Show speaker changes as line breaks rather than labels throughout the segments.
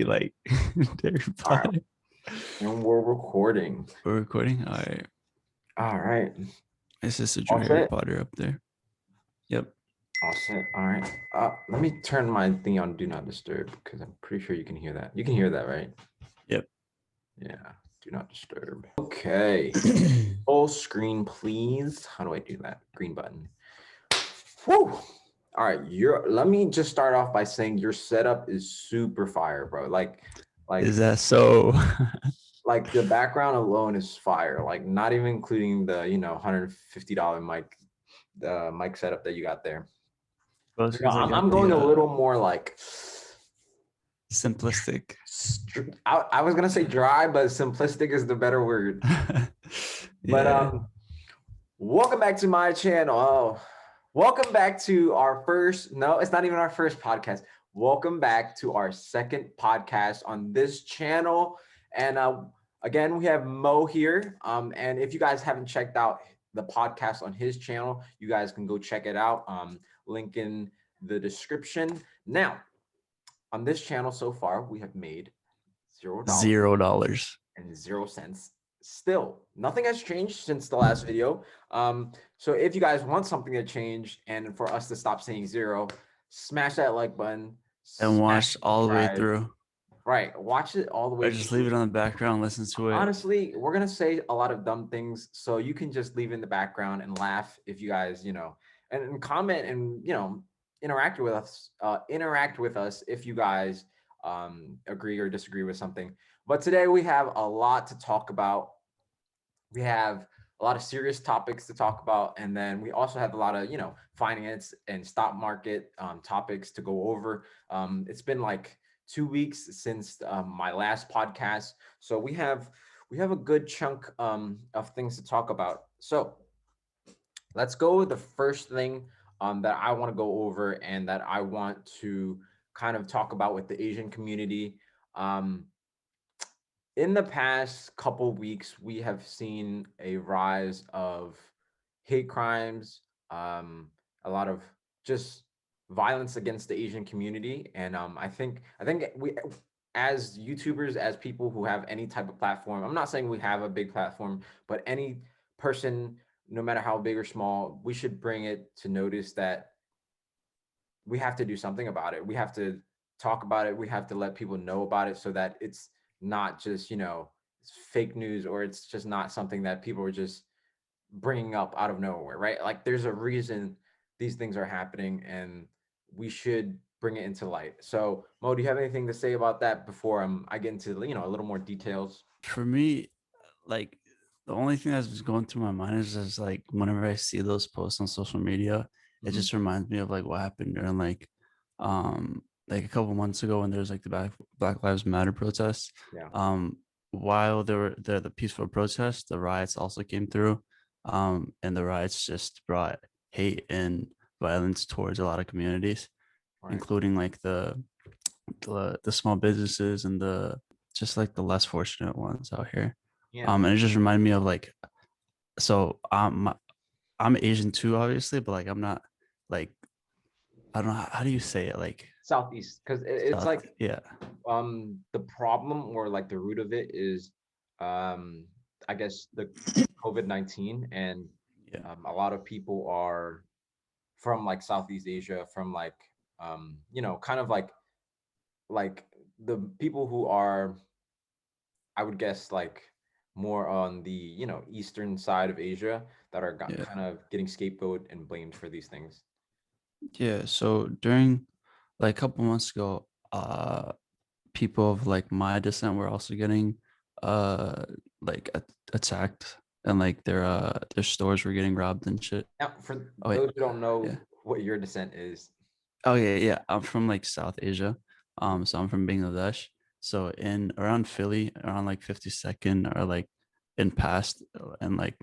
like Harry
All right.
Potter.
And we're recording.
We're recording. All right.
All right.
Is this a
All
Harry
set?
Potter up there? Yep.
All set. All right. Let me turn my thing on Do Not Disturb because I'm pretty sure you can hear that. You can hear that, right?
Yep.
Yeah. Do Not Disturb. Okay. Full screen, please. How do I do that? Green button. Whew. All right. Let me just start off by saying your setup is super fire, bro. Like
Is that so?
like the background alone is fire. Like not even including the $150 mic setup that you got there.
Well, it seems like
I'm going a little more like
simplistic.
I was gonna say dry, but simplistic is the better word.
Yeah.
But welcome back to my channel. Oh, welcome back to our first. No, it's not even our first podcast. Welcome back to our second podcast on this channel. And again, we have Mo here. And if you guys haven't checked out the podcast on his channel, you guys can go check it out. Link in the description. Now, on this channel so far, we have made $0
$0
and 0 cents. Still, nothing has changed since the last video. So if you guys want something to change and for us to stop saying zero, smash that like button
and watch all the way through.
Right, watch it all the way.
Or just leave it on the background, listen to it.
Honestly, we're gonna say a lot of dumb things, so you can just leave it in the background and laugh if you guys, and comment and interact with us. Interact with us if you guys agree or disagree with something. But today we have a lot to talk about. We have a lot of serious topics to talk about, and then we also have a lot of finance and stock market topics to go over. It's been like 2 weeks since my last podcast, so we have a good chunk of things to talk about. So let's go with the first thing that I want to go over and that I want to kind of talk about with the Asian community. Um, in the past couple weeks, we have seen a rise of hate crimes, a lot of just violence against the Asian community, and I think we, as YouTubers, as people who have any type of platform, I'm not saying we have a big platform, but any person, no matter how big or small, we should bring it to notice that we have to do something about it. We have to talk about it. We have to let people know about it so that it's not just, it's fake news, or it's just not something that people are just bringing up out of nowhere, right? Like there's a reason these things are happening and we should bring it into light. So Mo, do you have anything to say about that before I get into, a little more details?
For me, like the only thing that's going through my mind is just like whenever I see those posts on social media, it just reminds me of like what happened during like a couple months ago when there was like the Black Lives Matter protests.
Yeah.
While there were the peaceful protests, the riots also came through. And the riots just brought hate and violence towards a lot of communities,
Right.
including like the small businesses and the just like the less fortunate ones out here.
Yeah.
And it just reminded me of like, so I'm Asian too, obviously, but like I'm not like, I don't know how do you say it, like
Southeast, because it's
South,
like
yeah,
the problem or like the root of it is I guess the COVID-19, and
yeah,
a lot of people are from like Southeast Asia, from like kind of like the people who are, I would guess, like more on the eastern side of Asia that are
yeah,
kind of getting scapegoat and blamed for these things.
yeah. So during like a couple months ago, people of like my descent were also getting uh like attacked, and like their stores were getting robbed and shit.
Now, for
Oh wait,
those who don't know
yeah.
what your descent is.
Oh yeah. I'm from like South Asia. So I'm from Bangladesh. So in around Philly, around like 52nd or like in past and like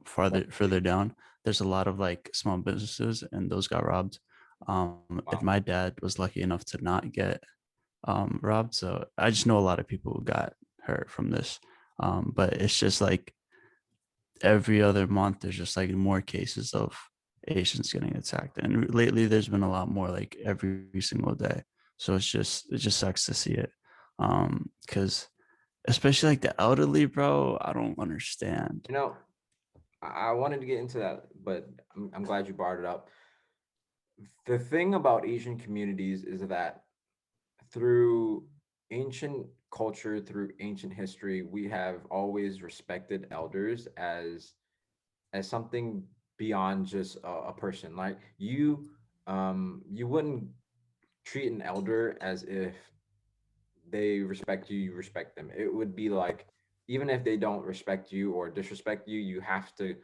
further down, there's a lot of like small businesses and those got robbed. And
Wow.
my dad was lucky enough to not get robbed. So I just know a lot of people who got hurt from this. But it's just like every other month there's just like more cases of Asians getting attacked, and lately there's been a lot more, like every single day. So it just sucks to see it. Because especially like the elderly, bro, I don't understand.
You know, I wanted to get into that, but I'm glad you brought it up. The thing about Asian communities is that through ancient culture, through ancient history, we have always respected elders as something beyond just a person. Like you wouldn't treat an elder as if they respect you, you respect them. It would be like, even if they don't respect you or disrespect you, you have to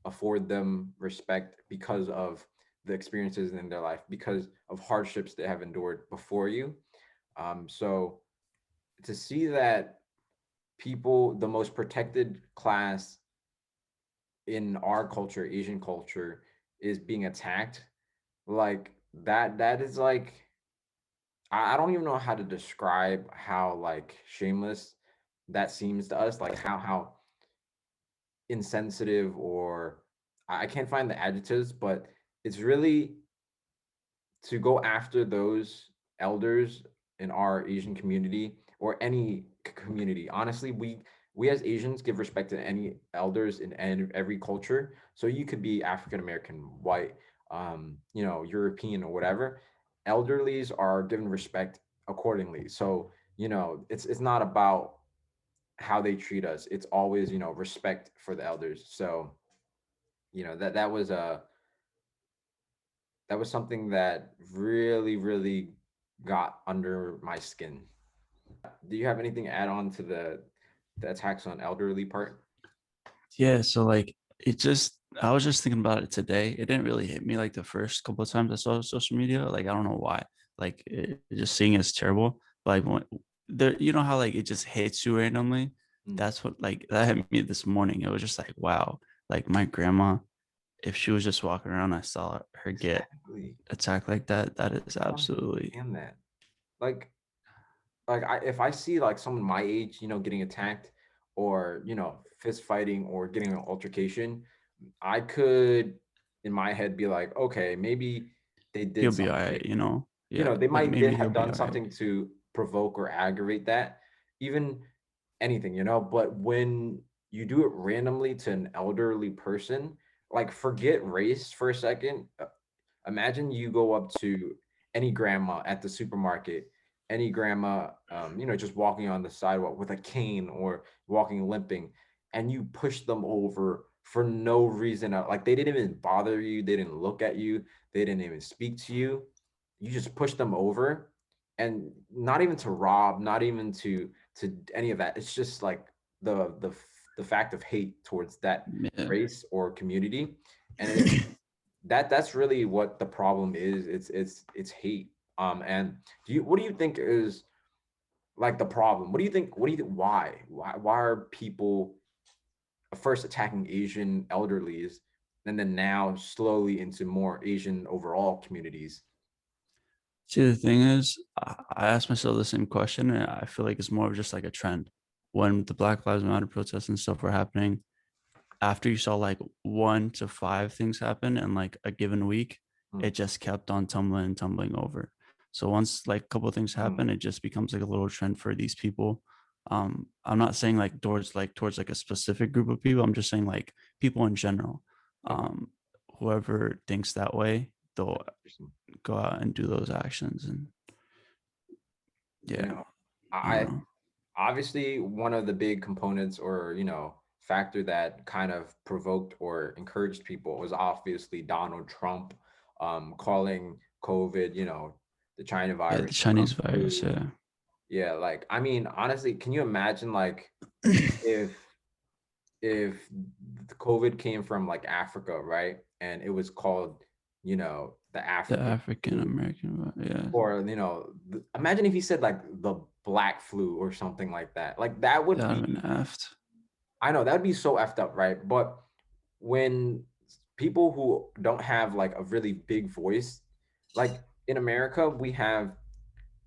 afford them respect because of the experiences in their life, because of hardships they have endured before you. So to see that people, the most protected class in our culture, Asian culture, is being attacked, like that is like, I don't even know how to describe how like shameless that seems to us, like how insensitive, or I can't find the adjectives, but it's really to go after those elders in our Asian community or any community. Honestly, we as Asians give respect to any elders in every culture. So you could be African American, white, European or whatever. Elderlies are given respect accordingly. So it's not about how they treat us. It's always respect for the elders. So that was something that really, really got under my skin. Do you have anything to add on to the attacks on elderly part?
Yeah, so like it just I was just thinking about it today. It didn't really hit me like the first couple of times I saw social media. Like I don't know why. Like just seeing it's terrible. But like when there, you know how like it just hits you randomly.
Mm,
That's what like that hit me this morning. It was just like wow. Like my grandma, if she was just walking around, I saw her get
exactly.
attacked like that. That is
I don't
absolutely
understand that. Like, if I see like someone my age, getting attacked or fist fighting or getting an altercation, I could in my head be like, okay, maybe they did
you'll be all
something.
right. You know. Yeah,
They
like
might
maybe
have
you'll be
done
all right.
something to provoke or aggravate that, even anything. But when you do it randomly to an elderly person, like forget race for a second. Imagine you go up to any grandma at the supermarket, any grandma, just walking on the sidewalk with a cane or walking limping, and you push them over for no reason. Like they didn't even bother you, they didn't look at you, they didn't even speak to you. You just push them over, and not even to rob, not even to any of that. It's just like the fact of hate towards that
Yeah.
race or community, and that's really what the problem is. It's hate. And what do you think is like the problem? What do you think why are people first attacking Asian elderlies and then now slowly into more Asian overall communities?
See, the thing is, I asked myself the same question, and I feel like it's more of just like a trend. When the Black Lives Matter protests and stuff were happening, after you saw like 1 to 5 things happen in like a given week,
Mm,
it just kept on tumbling and tumbling over. So once like a couple of things
mm,
happen, it just becomes like a little trend for these people. I'm not saying like towards like a specific group of people. I'm just saying like people in general.
okay.
Um, Whoever thinks that way, they'll
Interesting.
go out and do those actions. And
You
yeah,
know,
I don't
I
know.
obviously one of the big components or factor that kind of provoked or encouraged people was obviously Donald Trump calling COVID, the China
Yeah, the
virus, the
Chinese
Kung
virus.
flu.
Yeah.
Yeah, like I mean, honestly, can you imagine like if if the COVID came from like Africa, right? And it was called, the
The
African
African
flu,
American. Yeah,
or imagine if he said like the black flu or something like that. Like that would
that would have been
be,
effed.
I know that would be so effed up, right? But when people who don't have like a really big voice, like in America, we have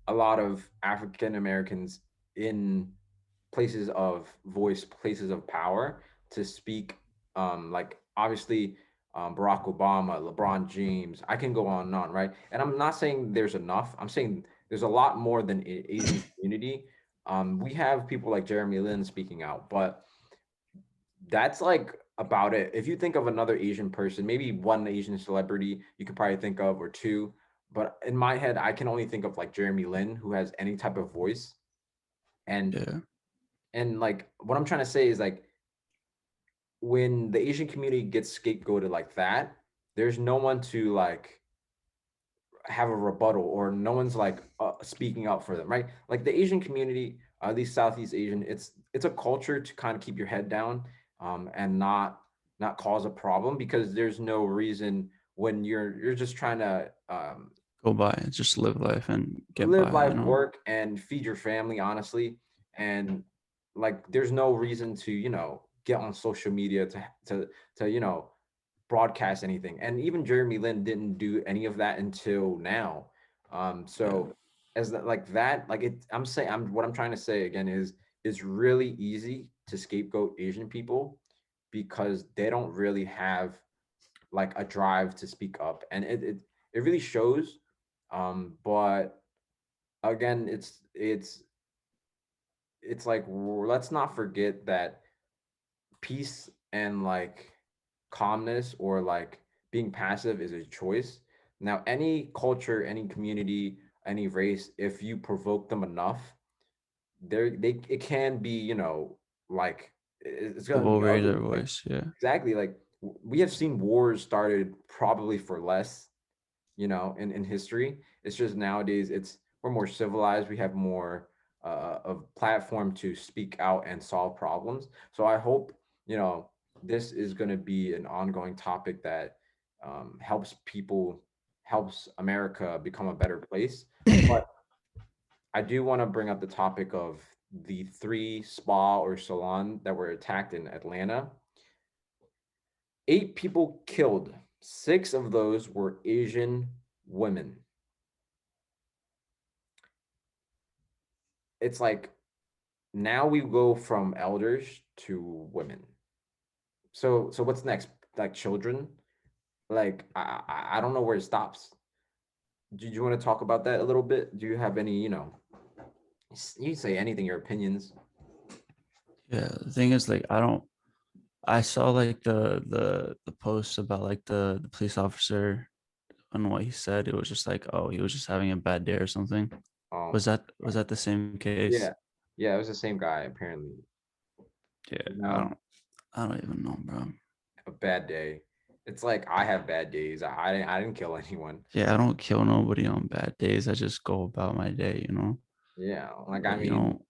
a lot of African Americans in places of voice, places of power to speak. Like obviously, Barack Obama, LeBron James. I can go on and on, right? And I'm not saying there's enough. I'm saying there's a lot more than Asian community. We have people like Jeremy Lin speaking out, but that's like about it. If you think of another Asian person, maybe one Asian celebrity you could probably think of, or two, but in my head, I can only think of like Jeremy Lin, who has any type of voice. And
Yeah.
like what I'm trying to say is like when the Asian community gets scapegoated like that, there's no one to like have a rebuttal, or no one's like speaking up for them, right? Like the Asian community, at least Southeast Asian, it's a culture to kind of keep your head down, and not cause a problem, because there's no reason when you're just trying to
Go by and just live life and get
live
by,
life, work, and feed your family, honestly. And like there's no reason to get on social media to broadcast anything. And even Jeremy Lin didn't do any of that until now.
Yeah.
So as like that, like what I'm trying to say again is it's really easy to scapegoat Asian people because they don't really have like a drive to speak up, and it really shows. But again, it's like let's not forget that peace and like calmness, or like being passive, is a choice. Now, any culture, any community, any race, if you provoke them enough, they it can be, like it's
They
gonna
will
be
raise
ugly.
their
Like
voice. Yeah.
exactly, like we have seen wars started probably for less, in history. It's just nowadays we're more civilized. We have more of platform to speak out and solve problems. So I hope, this is going to be an ongoing topic that helps people, helps America become a better place. But I do want to bring up the topic of the 3 spa or salon that were attacked in Atlanta. 8 people killed. 6 of those were Asian women. It's like now we go from elders to women. So what's next? Like children? Like I don't know where it stops. Do you want to talk about that a little bit? Do you have any, you say anything, your opinions?
Yeah. The thing is, like, I don't. I saw like the posts about like the police officer and what he said. It was just like, oh, he was just having a bad day or something.
Um,
Was that the same case?
yeah, yeah, it was the same guy apparently.
Yeah.
You
I
know,
don't. I don't even know, bro.
a bad day. It's like I have bad days. I didn't kill anyone.
Yeah, I don't kill nobody on bad days. I just go about my day, you know.
Yeah, like I
But you
mean,
know,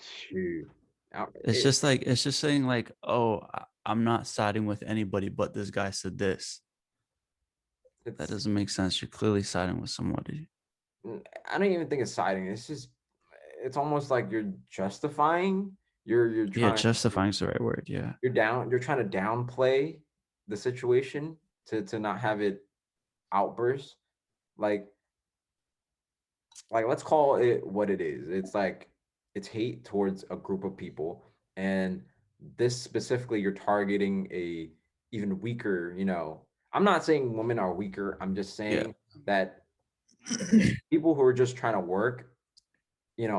shoot.
it's just like it's just saying like, oh, I'm not siding with anybody, but this guy said this. That
It's
doesn't make sense. You're clearly siding with somebody.
I don't even think it's siding. It's almost like you're justifying. You're
Yeah,
trying
justifying is the right word. Yeah.
you're trying to downplay the situation to not have it outburst. Like let's call it what it is. It's like it's hate towards a group of people, and this specifically you're targeting a even weaker, I'm not saying women are weaker. I'm just
Yeah.
saying that people who are just trying to work,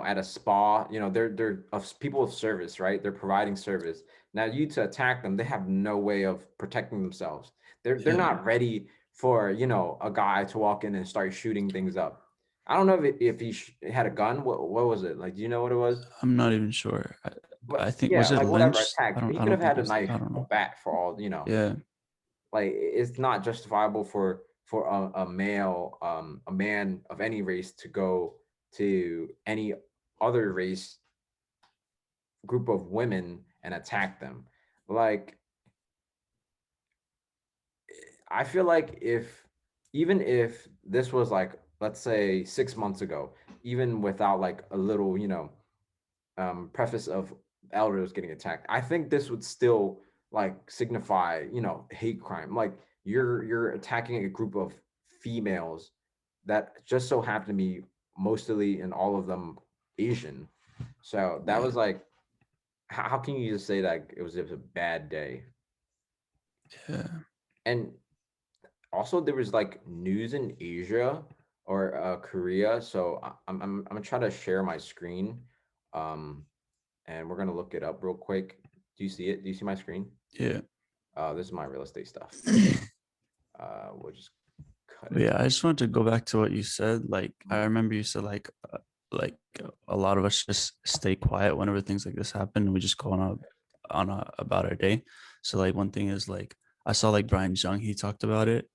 at a spa, they're of people of service, right? They're providing service. Now you to attack them, they have no way of protecting themselves. They're
Yeah.
not ready for, a guy to walk in and start shooting things up. I don't know if he had a gun. What was it? Like, do you know what it was?
I'm not even sure. I
But
think
yeah,
was it
like whatever
lynched?
attack. He
I
could have
don't think
had
it
a
was. I
knife,
don't
a
know.
bat for all,
Yeah.
like it's not justifiable for a male, a man of any race to go to any other race group of women and attack them. Like, I feel like even if this was like, let's say 6 months ago, even without like a little, preface of elders getting attacked, I think this would still like signify, hate crime. Like you're attacking a group of females that just so happen to be mostly and all of them Asian. So that
Yeah.
was like, how can you just say that it was a bad day?
Yeah.
And also there was like news in Asia. or Korea. So I'm gonna try to share my screen, um, and we're gonna look it up real quick. Do you see it? Do you see my screen?
Yeah.
This is my real estate stuff. We'll just cut
But
it.
yeah, I just wanted to go back to what you said. Like, I
Mm,
remember you said a lot of us just stay quiet whenever things like this happen. And we just go on about our day. So like one thing is like I saw like Brian Jung, he talked about it.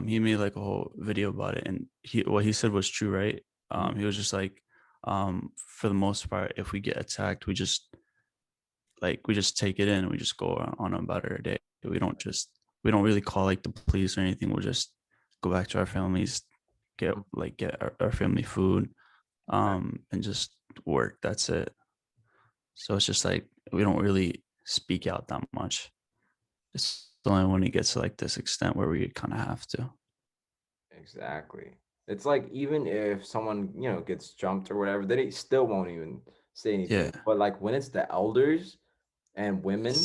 He made like a whole video about it, and what he said was true, right?
mm,
He was just like, for the most part, if we get attacked, we just take it in and we just go on about our day. We don't really call like the police or anything. We'll just go back to our families,
mm.
get our family food, and just work. That's it. So it's just like we don't really speak out that much. It's only when it gets to like this extent where we kind of have to.
Exactly. It's like even if someone, gets jumped or whatever, they still won't even say
Yeah,
anything. But like when it's the elders and
it's
women,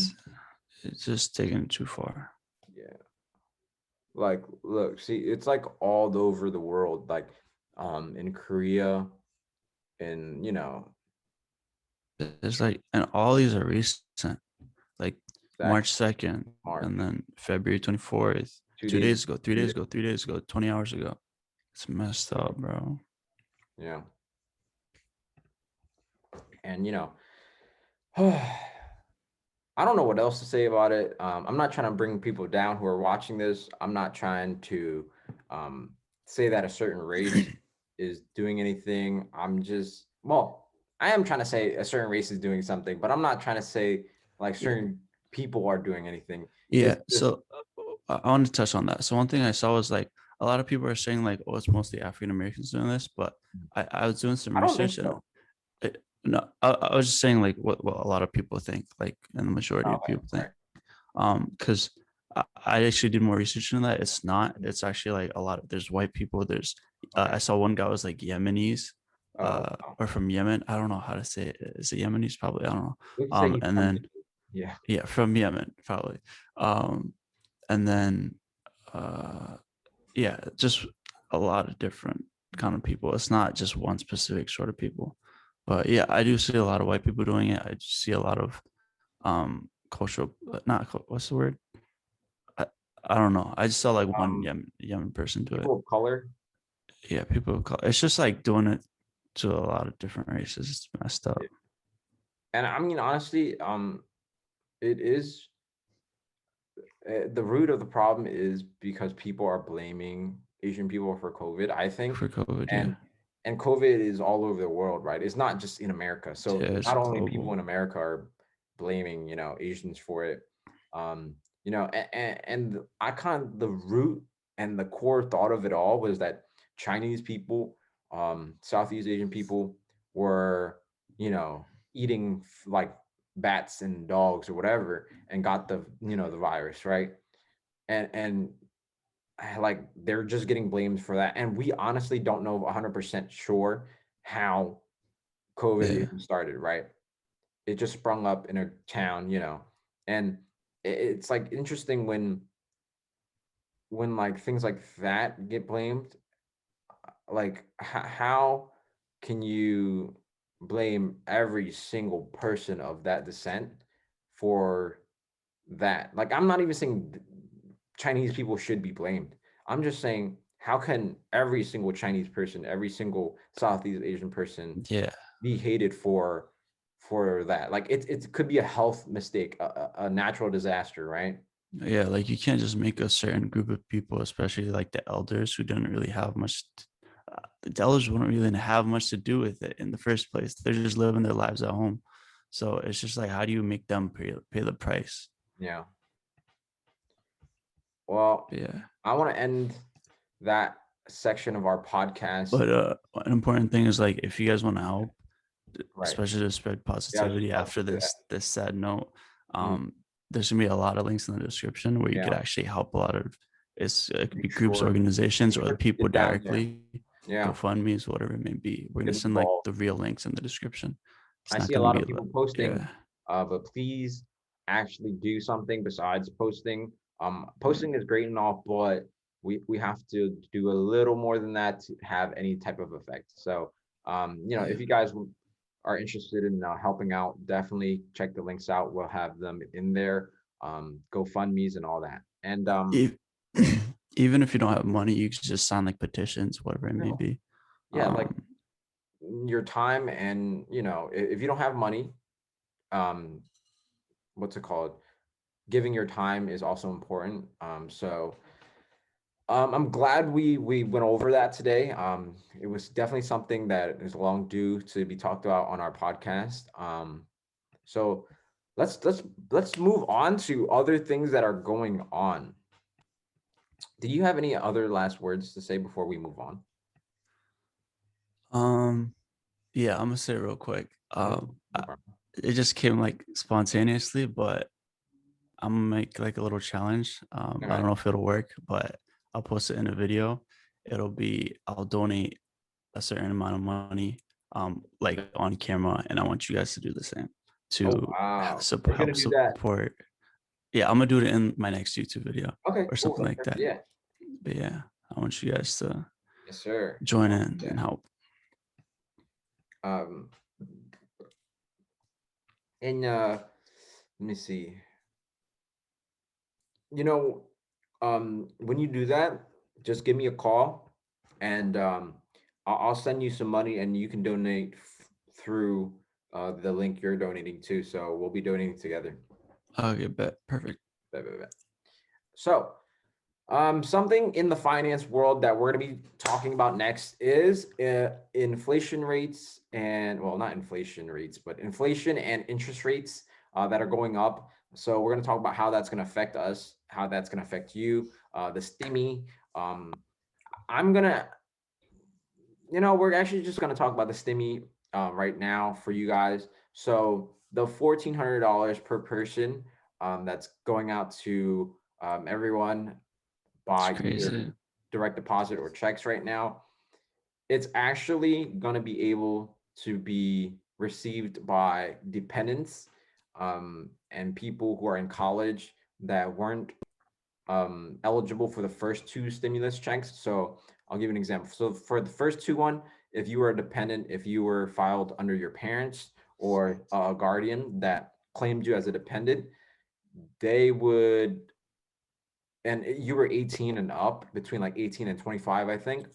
it's just taking it too far.
yeah. Like look, see, it's like all over the world, like in Korea and
It's like, and all these are recent, like
exactly
March 2nd,
March,
and then February 24th,
2 days,
2 days ago,
3 days.
3 days ago, 3 days ago, 20 hours ago. It's messed up, bro.
Yeah. And I don't know what else to say about it. I'm not trying to bring people down who are watching this. I'm not trying to um, say that a certain race is doing anything. Well, I am trying to say a certain race is doing something, but I'm not trying to say like
Yeah.
certain people are doing anything. It's
Yeah.
just,
So I want to touch on that. So one thing I saw was like a lot of people are saying like, oh, it's mostly African Americans doing this, but I was doing some
I don't think
research and
so.
no, I was just saying like what a lot of people think, like, and the majority of
Okay,
people think.
right.
Because I actually did more research into that. It's not. It's actually like a lot of. There's white people. There's.
Okay.
I saw one guy was like Yemenis,
Oh.
or from Yemen. I don't know how to say it. Is it Yemenis? Probably. I don't know.
We can say he's
And
from
then
Yemen. Yeah.
yeah, from Yemen probably. And then yeah, just a lot of different kind of people. It's not just one specific sort of people. But yeah, I do see a lot of white people doing it. I just see a lot of cultural, not what's the word? I, I don't know. I just saw like one
Um,
Yemen person do it.
People of color.
Yeah, people call it's just like doing it to a lot of different races. It's messed up.
And I mean, honestly, it is the root of the problem is because people are blaming Asian people for COVID, I think.
For COVID, yeah.
And COVID is all over the world, right? It's not just in America. So
Yeah, it's
not only people
global.
in America are blaming, Asians for it. And I the root and the core thought of it all was that Chinese people, Southeast Asian people were, eating like bats and dogs or whatever and got the virus, right? And like they're just getting blamed for that, and we honestly don't know 100% sure how COVID
Yeah.
even started, right? It just sprung up in a town, and it's like interesting when like things like that get blamed. Like how can you blame every single person of that descent for that? Like, I'm not even saying Chinese people should be blamed. I'm just saying, how can every single Chinese person, every single Southeast Asian person
Yeah.
be hated for that? Like, it could be a health mistake, a natural disaster, right?
Yeah, like you can't just make a certain group of people, especially like the elders who didn't really have much. The elders wouldn't really have much to do with it in the first place. They're just living their lives at home. So it's just like, how do you make them pay the price?
Yeah. Well,
Yeah.
I want to end that section of our podcast.
But an important thing is like if you guys want to help,
Right.
especially to spread
Yeah, I was
positivity
about
after
to do
this sad note,
that. Mm,
there's gonna be a lot of links in the description where you could
yeah.
actually help a lot of it could
Make
be groups,
sure,
organizations,
make
or the
sure to
people
get down there.
directly,
Yeah.
GoFundMe's, whatever it may be. We're gonna
Get
send like
involved.
the real links in the description. It's
I
not
see a
gonna
lot
be
of people posting,
yeah.
but please actually do something besides posting. Posting is great and all, but we have to do a little more than that to have any type of effect. So, if you guys are interested in helping out, definitely check the links out. We'll have them in there, GoFundMe's and all that. And
Ev- Even if you don't have money, you can just sign like petitions, whatever it may
no,
be.
yeah, like
Um,
your time, and if you don't have money, um, what's it called? Giving your time is also important. I'm glad we went over that today. It was definitely something that is long due to be talked about on our podcast. So let's move on to other things that are going on. Do you have any other last words to say before we move on?
um, yeah, I'm gonna say it real quick.
No, no problem.
It just came like spontaneously, but I'm gonna make like a little challenge.
All
I
right.
don't know if it'll work, but I'll post it in a video. It'll be I'll donate a certain amount of money, like on camera, and I want you guys to do the same
Oh
to
wow. Are you gonna
help
do that?
support. Yeah, I'm gonna do it in my next YouTube video
Okay,
or
cool.
something
That's
like
perfect.
that.
Yeah.
But yeah, I want you guys to
Yes, sir.
join in
Yeah.
and help.
Um, and let me see. You know, when you do that, just give me a call, and I'll send you some money, and you can donate through the link you're donating to. So we'll be donating together.
Okay, bet. Perfect.
Bet, bet, bet. So, something in the finance world that we're going to be talking about next is inflation rates, and well, not inflation rates, but inflation and interest rates that are going up. So we're going to talk about how that's going to affect us, how that's going to affect you, the stimmy. Um, I'm gonna, we're actually just going to talk about the stimmy right now for you guys. So the $1,400 per person that's going out to everyone
It's
by either
crazy.
direct deposit or checks right now, it's actually going to be able to be received by dependents and people who are in college that weren't eligible for the first two stimulus checks. So I'll give you an example. So for the first two one, if you were a dependent, if you were filed under your parents or a guardian that claimed you as a dependent, they would, and you were 18 and up, between like 18 and 25, I think.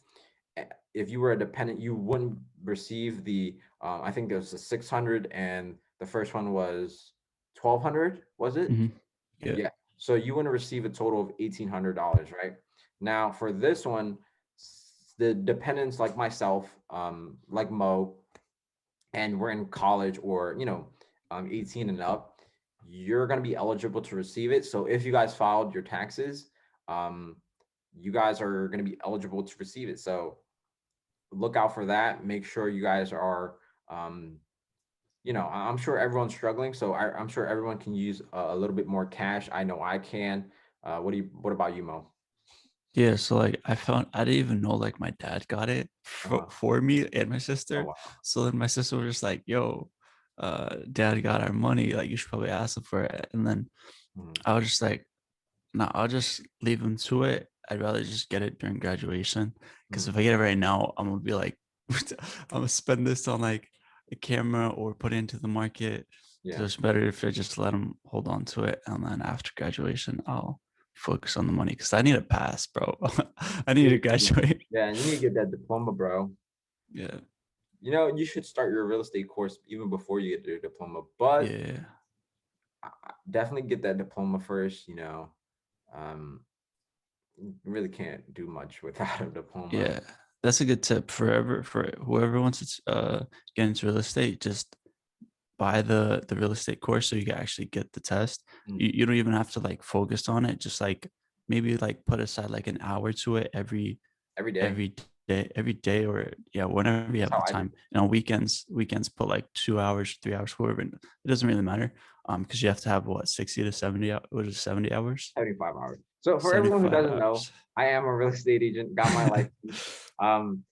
If you were a dependent, you wouldn't receive the, I think there was a 600 and the first one was 1200, was it?
Hmm. Yeah.
Yeah. So you want to receive a total of $1,800, right? Now for this one, the dependents like myself, like Mo, and we're in college or 18 and up, you're going to be eligible to receive it. So if you guys filed your taxes, um, you guys are going to be eligible to receive it. So look out for that. Make sure you guys are, um, I'm sure everyone's struggling. So I'm sure everyone can use a little bit more cash. I know I can. What about you, Mo?
Yeah, so like I didn't even know like my dad got it
Uh-huh.
for me and my
Oh,
sister.
wow.
So then my sister was just like, "Yo, dad got our money. Like you should probably ask him for it." And then
Mhm.
I was just like, "No, I'll just leave him to it. I'd rather just get it during graduation because
Mhm.
if I get it right now, I'm gonna be like, I'm gonna spend this on like a camera or put it into the market. So
Yeah.
it's better if I just let him hold on to it, and then after graduation, I'll focus on the money because I need a pass, bro. I need to graduate.
Yeah, and you need to get that diploma, bro.
Yeah,
You should start your real estate course even before you get your diploma, but
yeah,
definitely get that diploma first. Um, you really can't do much without a diploma.
yeah. That's a good tip for whoever wants to get into real estate. Just buy the real estate course so you can actually get the test.
Mm.
You don't even have to like focus on it. Just like maybe like put aside like an hour to it
Every day.
every every day or yeah, whenever you
That's
have the
how I did
time.
it.
And on weekends put like 2 hours, 3 hours, whatever. It doesn't really matter. Because you have to have what 60 to 70 what is it, 70 hours?
75 hours. So for everyone who
75
doesn't know,
hours.
I am a real estate agent, got my license. Um,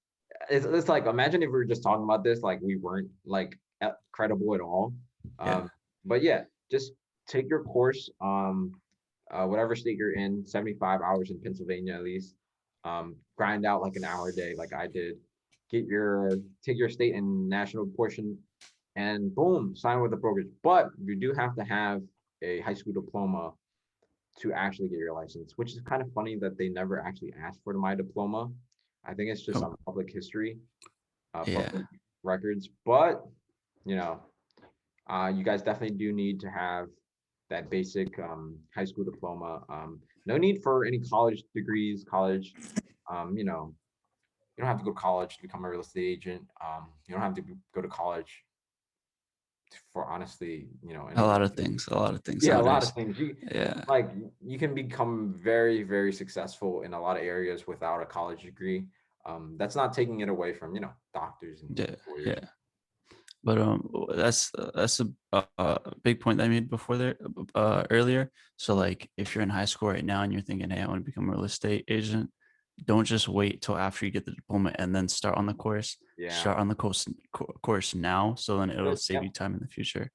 it's like, imagine if we were just talking about this, like we weren't like credible at all.
Yeah.
But yeah, just take your course. whatever state you're in, 75 hours in Pennsylvania at least. Grind out like an hour a day, like I did. Take your state and national portion, and boom, sign with the brokerage. But you do have to have a high school diploma to actually get your license, which is kind of funny that they never actually asked for my diploma. I think it's just
Oh,
on public history,
yeah.
public records. But you know, you guys definitely do need to have that basic high school diploma. No need for any college degrees. College, you know, you don't have to go to college to become a real estate agent. You don't have to go to college for honestly,
A
anything.
lot of things. A lot of things
Yeah, a lot of
nowadays.
things.
Yeah.
You can become very, very successful in a lot of areas without a college degree. That's not taking it away from, doctors and
Yeah.
lawyers.
Yeah. But that's a big point that I made before there earlier. So like if you're in high school right now and you're thinking, hey, I want to become a real estate agent, don't just wait till after you get the diploma and then start on the course.
Yeah.
Start on the course now, so then it'll save
Yeah.
you time in the future.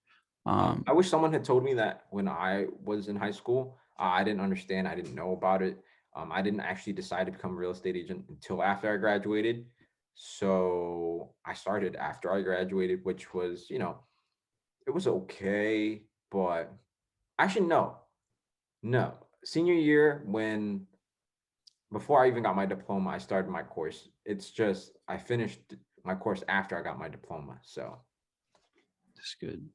I wish someone had told me that when I was in high school. I didn't understand. I didn't know about it. I didn't actually decide to become a real estate agent until after I graduated. So I started after I graduated, which was, it was okay, but actually, no, no. Senior year, before I even got my diploma, I started my course. It's just I finished my course after I got my diploma. So,
That's good.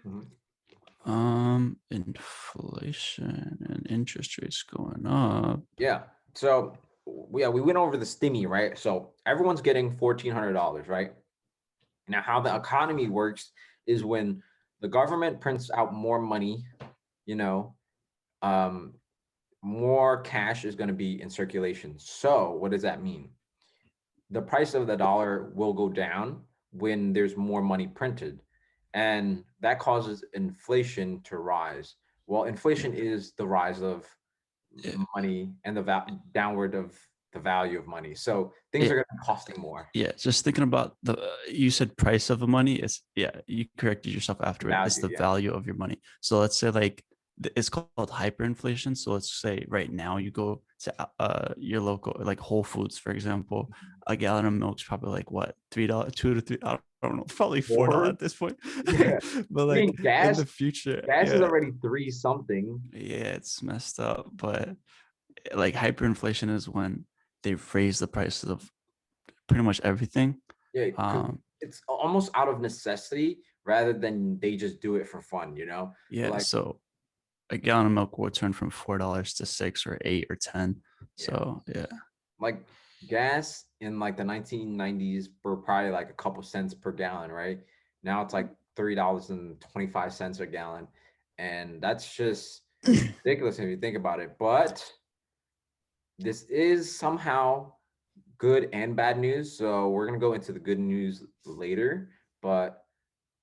mhm.
Inflation and interest rates going up.
Yeah. So we went over the stimmy, right? So everyone's getting $1,400, right? Now, how the economy works is when the government prints out more money, you know, um, more cash is going to be in circulation. So what does that mean? The price of the dollar will go down when there's more money printed, and that causes inflation to rise. Well, inflation is the rise of
Yeah.
money and the downward of the value of money. So things
Yeah.
are going to be costing more.
Yeah, just thinking about you said price of a money. It's, yeah, you corrected yourself afterward. It's
Value,
the
yeah.
value of your money. So let's say like it's called hyperinflation. So let's say right now you go to your local, like Whole Foods, for example, a gallon of milk's probably like what, $3, 2 to 3, I don't know, probably $4
Or
at this point.
yeah,
But
I
like
mean
in the
gas.
future,
Gas is
yeah,
already three something.
yeah, it's messed up. But like hyperinflation is when they raise the prices of pretty much everything.
Yeah, because
Um,
it's almost out of necessity rather than they just do it for fun.
yeah,
Like,
so a gallon of milk will turn from $4 to 6 or 8 or 10.
yeah,
So yeah,
like gas in like the 1990s were probably like a couple cents per gallon, right? Now it's like $3.25 a gallon. And that's just ridiculous if you think about it. But this is somehow good and bad news. So we're going to go into the good news later. But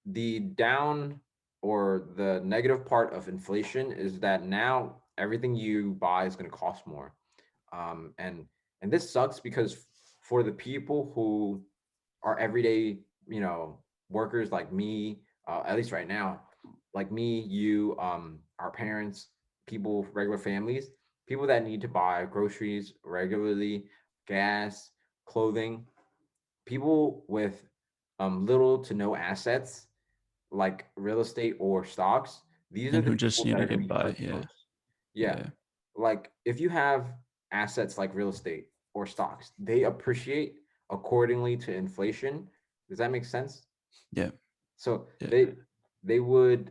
the down or the negative part of inflation is that now everything you buy is going to cost more. And this sucks because for the people who are everyday, workers like me, at least right now, like me, you, our parents, people, regular families, people that need to buy groceries regularly, gas, clothing, people with little to no assets like real estate or stocks, these are
and
the
who just
people
need
that
to
are going to
get
be
by.
hurt
Yeah,
most. Yeah.
yeah,
Like if you have assets like real estate or stocks, they appreciate accordingly to inflation. Does that make sense?
yeah,
So
yeah,
they would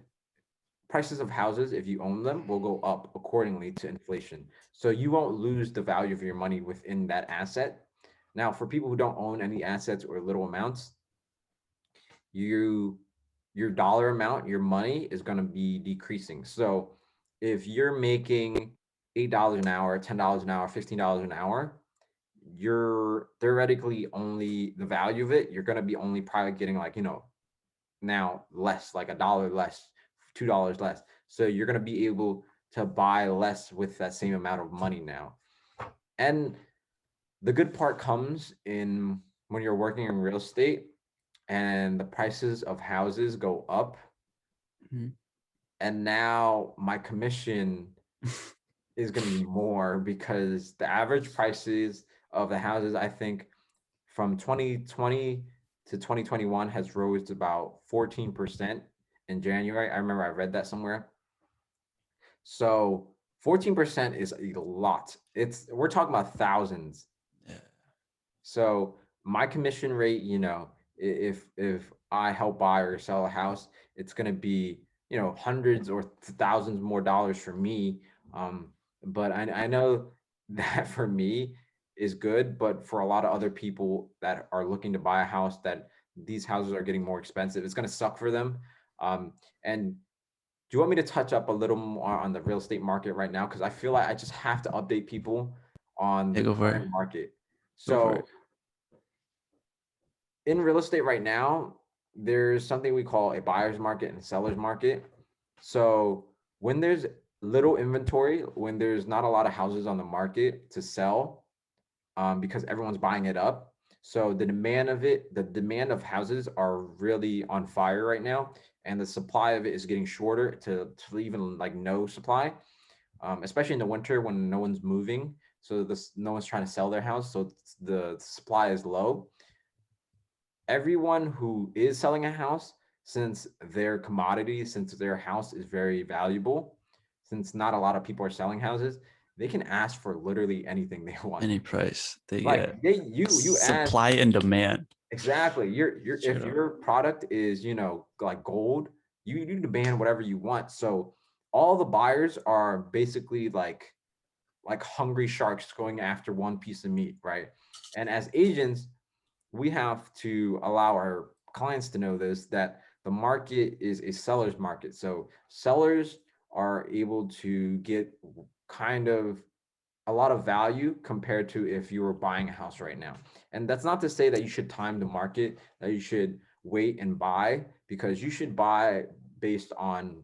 prices of houses, if you own them, will go up accordingly to inflation. So you won't lose the value of your money within that asset. Now, for people who don't own any assets or little amounts, you your dollar amount, your money is going to be decreasing. So if you're making $8 an hour, $10 an hour, $15 an hour, you're theoretically only the value of it, you're going to be only probably getting like, now less, like $1 less, $2 less. So you're going to be able to buy less with that same amount of money now. And the good part comes in when you're working in real estate and the prices of houses go up.
mhm,
And now my commission is going to be more because the average prices of the houses, I think, from 2020 to 2021 has rose about 14% in January. I remember I read that somewhere. So 14% is a lot. We're talking about thousands.
Yeah.
So my commission rate, if I help buy or sell a house, it's gonna be, hundreds or thousands more dollars for me. But I know that for me is good, but for a lot of other people that are looking to buy a house, that these houses are getting more expensive, it's gonna suck for them. And do you want me to touch up a little more on the real estate market right now? Because I feel like I just have to update people on
Yeah,
the
go for it.
current market.
Go for it.
So in real estate right now, there's something we call a buyer's market and seller's market. So when there's little inventory, when there's not a lot of houses on the market to sell, because everyone's buying it up. So the demand of houses are really on fire right now, and the supply of it is getting shorter to even like no supply, especially in the winter when no one's moving. So no one's trying to sell their house, so the supply is low. Everyone who is selling a house, since their commodity, since their house is very valuable, since not a lot of people are selling houses, they can ask for literally anything they want.
Any price they get.
Like you ask
Supply and demand.
exactly.
Straight
If
up.
your product is, like gold, you demand whatever you want. So all the buyers are basically like hungry sharks going after one piece of meat, right? And as agents, we have to allow our clients to know this, that the market is a seller's market. So sellers are able to get kind of a lot of value compared to if you were buying a house right now. And that's not to say that you should time the market, that you should wait and buy, because you should buy based on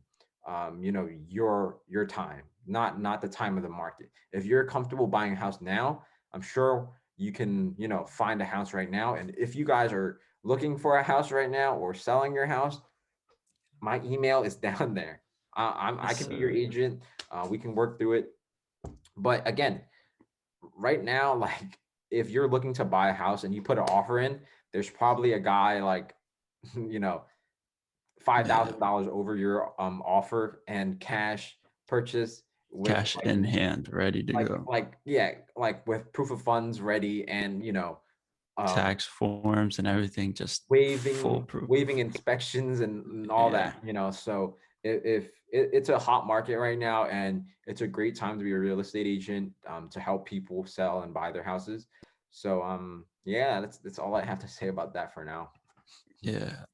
your time, not the time of the market. If you're comfortable buying a house now, I'm sure you can, find a house right now. And if you guys are looking for a house right now or selling your house, my email is down there. I
Yes,
can be your
sir.
agent. We can work through it. But again, right now, like if you're looking to buy a house and you put an offer in, there's probably a guy like, you know,
Yeah.
$5,000 over your offer and cash purchase with
Cash in hand, ready to go.
yeah, like with proof of funds ready and um
Tax forms and everything, just
waiving
foolproof.
waiving inspections and all
Yeah.
that, so if it's a hot market right now, and it's a great time to be a real estate agent, to help people sell and buy their houses. So yeah, that's all I have to say about that for now.
Yeah.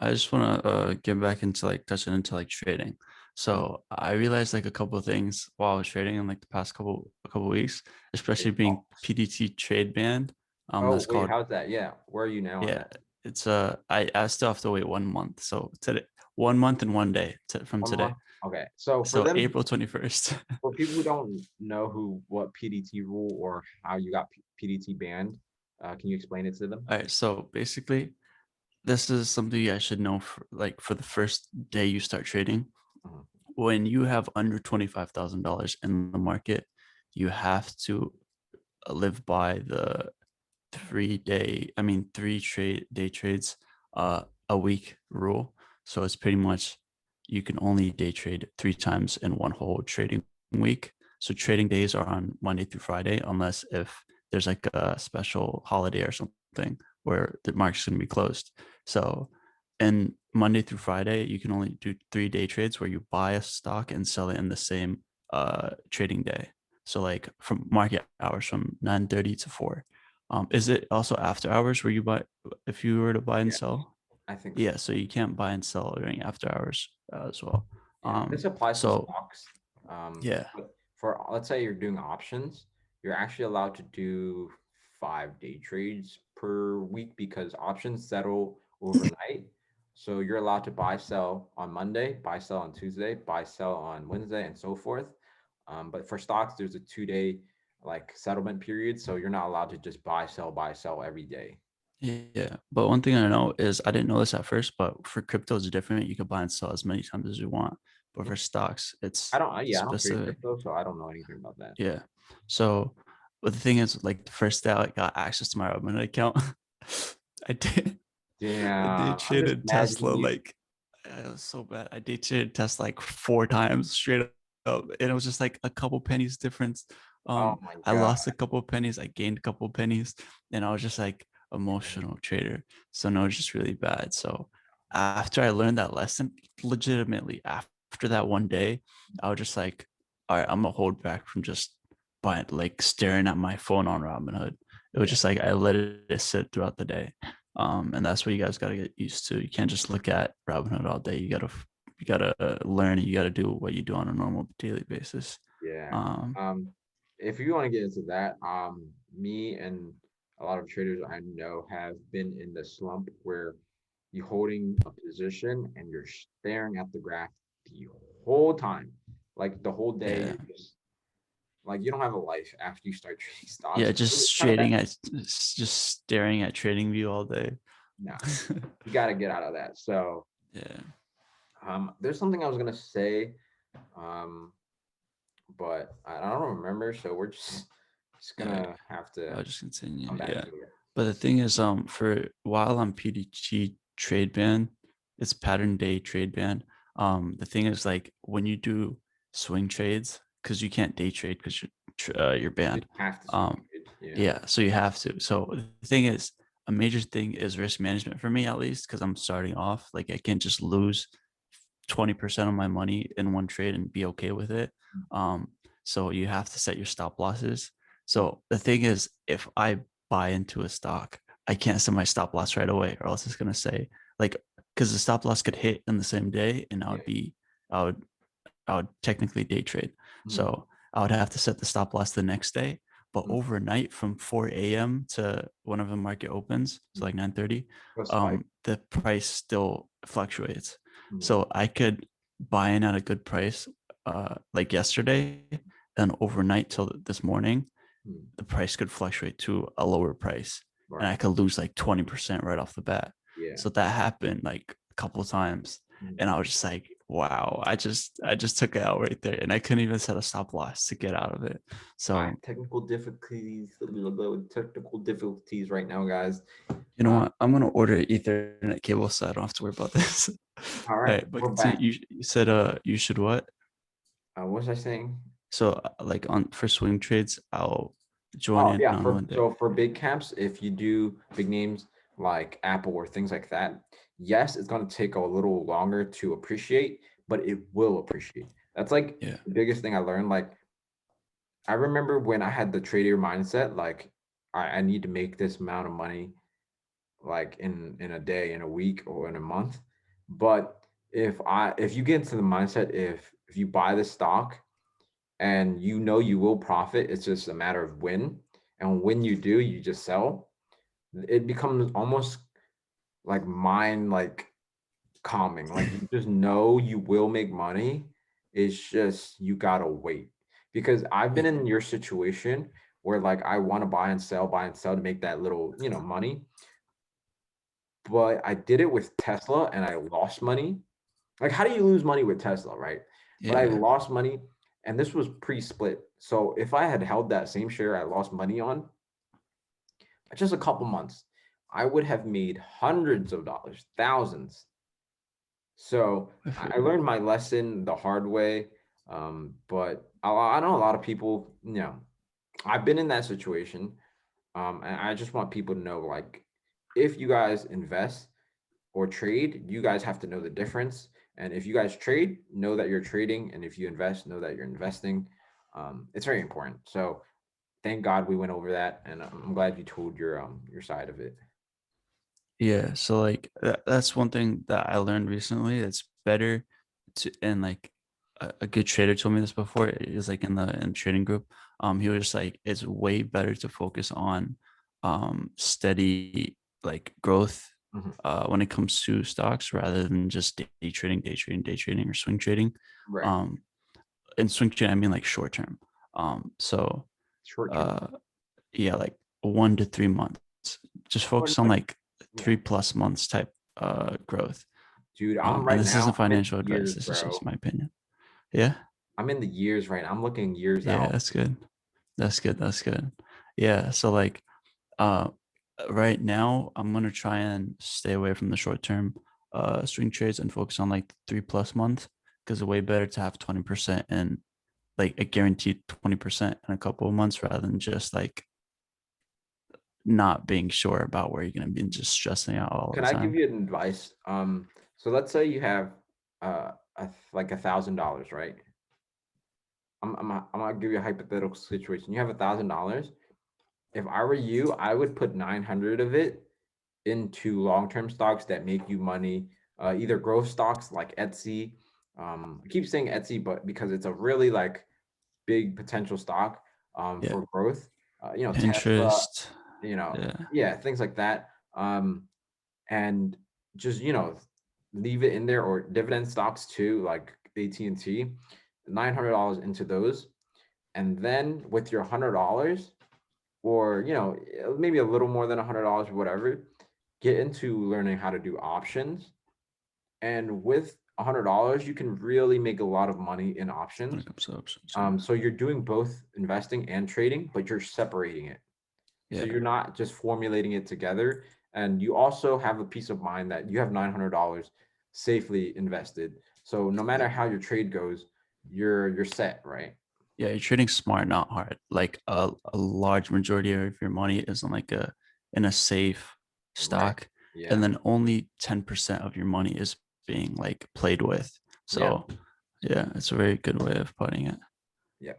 I just want to get back into like touching into like trading.
Mm.
So I realized like a couple of things while I was trading in like the past couple of weeks, especially
Like,
being
oh,
PDT trade banned.
oh
That's
wait,
called,
how's that? Yeah, where are you now on
yeah.
that?
It's I still have to wait 1 month. So today, 1 month and 1 day from
1 month.
today.
Okay, so
So April 21st.
for people who don't know what PDT rule or how you got PDT banned, can you explain it to them?
All right. So basically, this is something you guys should know for like for the first day you start trading.
Mhm.
When you have under $25,000 in the market, you have to live by the 3 day trades a week rule. So it's pretty much you can only day trade 3 times in one whole trading week. So trading days are on Monday through Friday, unless if there's like a special holiday or something where the market's going to be closed. So and Monday through Friday, you can only do 3 day trades where you buy a stock and sell it in the same trading day. So like from market hours from 9:30 to 4. Is it also after hours where you buy if you were to buy and
Yeah,
sell?
I think so.
Yeah, so you can't buy and sell during after hours as well.
Yeah, this applies to
So
stocks.
yeah,
But for let's say you're doing options, you're actually allowed to do 5 day trades per week because options settle overnight. So you're allowed to buy, sell on Monday, buy, sell on Tuesday, buy, sell on Wednesday, and so forth. But for stocks, there's a 2 day like settlement period, so you're not allowed to just buy, sell every day.
yeah. But one thing I know is I didn't know this at first, but for crypto it's different. You can buy and sell as many times as you want. but for stocks, it's
I don't trade
specific.
crypto, so I don't know anything about that.
Yeah. So, but the thing is, like the first day I got access to my Robinhood account, I did I day
Damn, I'm just
traded Tesla
imagining you.
like it was so bad. I day traded Tesla like 4 times straight up, and it was just like a couple pennies difference.
Oh my
I
god.
lost a couple pennies, I gained a couple pennies, and I was just like emotional trader. So no, it's just really bad. So after I learned that lesson, legitimately after that one day, I was just like, all right, I'm gonna hold back from just buying like staring at my phone on Robinhood. It was
Yeah,
just like I let it sit throughout the day. And that's what you guys got to get used to. You can't just look at Robinhood all day. You gotta learn. You gotta do what you do on a normal daily basis.
yeah.
Um,
If you want to get into that, me and a lot of traders I know have been in the slump where you're holding a position and you're staring at the graph the whole time. Like the whole day,
yeah,
you're just like you don't have a life after you start trading
yeah,
stocks.
just
It's kind of bad.
staring at trading view all day.
No, you got to get out of that. So,
Yeah,
there's something I was gonna say, um, but I don't remember. So we're just
yeah.
gonna have to
I'll just continue.
come back
Yeah.
to it.
But the thing is, for while I'm PDG trade ban, it's pattern day trade ban. The thing is, like when you do swing trades, because you can't day trade because you're
You
banned.
have to swing
Um,
trade. Yeah.
yeah, so you have to. So the thing is, a major thing is risk management for me at least, because I'm starting off. Like I can't just lose 20% of my money in one trade and be okay with it. Um, so you have to set your stop losses. So the thing is, if I buy into a stock, I can't set my stop loss right away, or else it's gonna say like because the stop loss could hit in the same day, and
Yeah.
I would I would technically day trade.
Mhm.
So I would have to set the stop loss the next day. But
Mhm.
overnight from 4 a.m. to whenever the market opens, so like 9:30,
A spike.
the price still fluctuates.
Mhm.
So I could buy in at a good price like yesterday, and overnight till this morning,
Mhm.
the price could fluctuate to a lower price, and I
Right.
could lose like 20% right off the bat.
Yeah.
So that happened like a couple of times,
Mhm.
and I was just like, wow, I just took it out right there, and I couldn't even set a stop loss to get out of it.
All right.
So
Technical difficulties right now, guys.
you know
Uh,
what? I'm gonna order an Ethernet cable so I don't have to worry about this. All
all right,
right, but
we're
continue.
back.
You said you should what?
What was I saying?
So like on for swing trades, I'll join
Oh
in
yeah,
on
for
one day.
so for big caps, if you do big names like Apple or things like that, yes, it's gonna take a little longer to appreciate, but it will appreciate. That's like
Yeah,
the biggest thing I learned. Like I remember when I had the trader mindset, like I need to make this amount of money like in a day, in a week, or in a month. But if you get into the mindset, if you buy the stock and you know you will profit, it's just a matter of when. And when you do, you just sell. It becomes almost like mind like calming. Like you just know you will make money. It's just you gotta wait. Because I've
yeah,
been in your situation where like I want to buy and sell to make that little, money. But I did it with Tesla and I lost money. Like, how do you lose money with Tesla, right? But I
yeah.
lost money, and this was pre-split. So if I had held that same share I lost money on just a couple months, I would have made hundreds of dollars, thousands. So
I
I
feel you.
learned my lesson the hard way. But I know a lot of people, I've been in that situation. And I just want people to know, like, if you guys invest or trade, you guys have to know the difference. And if you guys trade, know that you're trading, and if you invest, know that you're investing. It's very important. So thank God we went over that, and I'm glad you told your side of it.
Yeah, so like that's one thing that I learned recently. It's better to and like a good trader told me this before. Is like in trading group. He was just like it's way better to focus on steady like growth
Mhm.
when it comes to stocks rather than just day trading or swing trading.
Right,
Um, in swing trading, I mean like short term. So
short term.
uh yeah, like 1 to 3 months. Just
But
focus on like
yeah,
3+ months type growth.
dude, I'm
And
right
this
now.
isn't
I'm in
financial advice.
tears,
This is just
bro.
my opinion. Yeah.
I'm in the years right now. I'm looking years
Yeah,
out.
that's good. That's good. That's good. Yeah. So like uh right now I'm gonna try and stay away from the short term swing trades and focus on like 3+ month because it's way better to have 20% and like a guaranteed 20% in a couple of months rather than just like not being sure about where you're gonna be and just stressing out all
Can
the
I give
time.
you an advice? So let's say you have like $1,000, right? I'm gonna give you a hypothetical situation. You have $1,000. If I were you, I would put 900 of it into long-term stocks that make you money, either growth stocks like Etsy. I keep saying Etsy, but because it's a really like big potential stock
Yeah.
for growth. Tesla,
Pinterest. Yeah.
yeah, things like that. And just leave it in there, or dividend stocks too, like AT&T, $900 into those, and then with your $100, or maybe a little more than $100, whatever, get into learning how to do options. And with $100, you can really make a lot of money in
When
options.
it comes to options. Yeah.
So you're doing both investing and trading, but you're separating it. So
Yeah.
you're not just formulating it together. And you also have a peace of mind that you have $900 safely invested. So no
Yeah.
matter how your trade goes, you're set, right?
Yeah, you're trading smart, not hard. Like a large majority of your money is in a safe
Right.
stock, and
Yeah.
then only 10% of your money is being like played with.
Yeah.
So yeah, it's a very good way of putting it.
Yeah.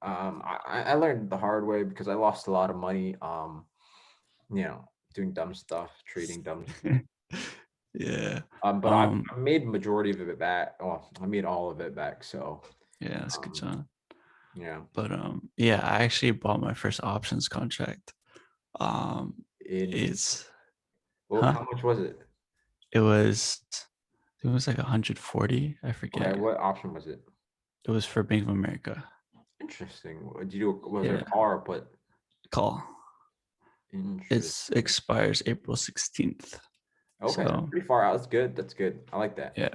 I learned the hard way because I lost a lot of money. Doing dumb stuff, trading dumb.
Yeah.
But I made majority of it back. Well, I made all of it back. So,
Yeah, that's a good
um,
job.
yeah.
But yeah, I actually bought my first options contract.
In
It's
Well,
huh?
how much was it?
It was it was like 140. I
Okay,
forget.
what option was it?
It was for Bank of America.
Interesting. Did you do? Was it a
Yeah,
car or put?
call. It
Interesting.
expires April 16th.
Okay, that's
So
pretty far out. That's good. That's good. I like that.
yeah,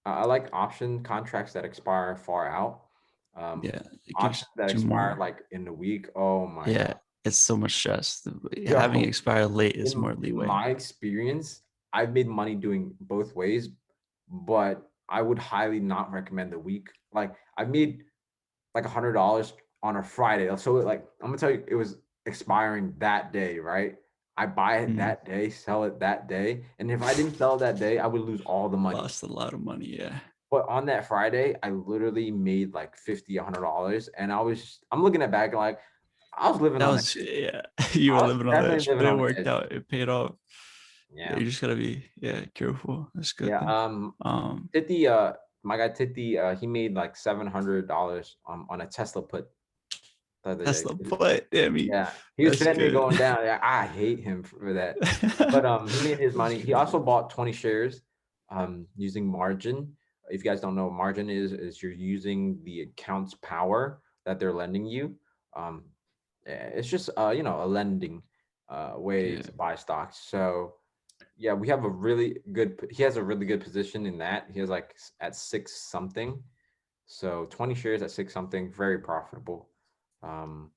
I like option contracts that expire far out. Um,
yeah, it gives
Options that
you
expire
more.
like in the week. Oh my
Yeah,
God.
it's so much stress. Having
Yo,
expire late is more
in
leeway.
my experience, I've made money doing both ways, but I would highly not recommend the week. Like I made like $100 on a Friday. So like I'm gonna tell you, it was expiring that day, right? I buy it
Mm,
that day, sell it that day, and if I didn't sell it that day, I would lose all the money.
lost a lot of money. Yeah,
But on that Friday, I literally made like 50, $100, and I'm looking at back like I was living
that
on the
was
edge.
yeah. You
I
were
was
living on the
definitely
edge,
living
but it
on the
worked
edge.
out. It paid off. Yeah,
Yeah.
you just gotta be careful. That's good.
Yeah.
Um,
Titi, my guy Titi, he made like $700 on a Tesla put the other
that's
day.
the butt. I mean,
Yeah, he was
that's
betting it
good.
going down. Yeah, I hate him for that. But he made his money. He also bought 20 shares using margin. If you guys don't know what margin is you're using the account's power that they're lending you. Um, it's just a lending way
Yeah,
to buy stocks. So yeah, we have a really good. He has a really good position in that. He has like at six something. So 20 shares at six something, very profitable. Um,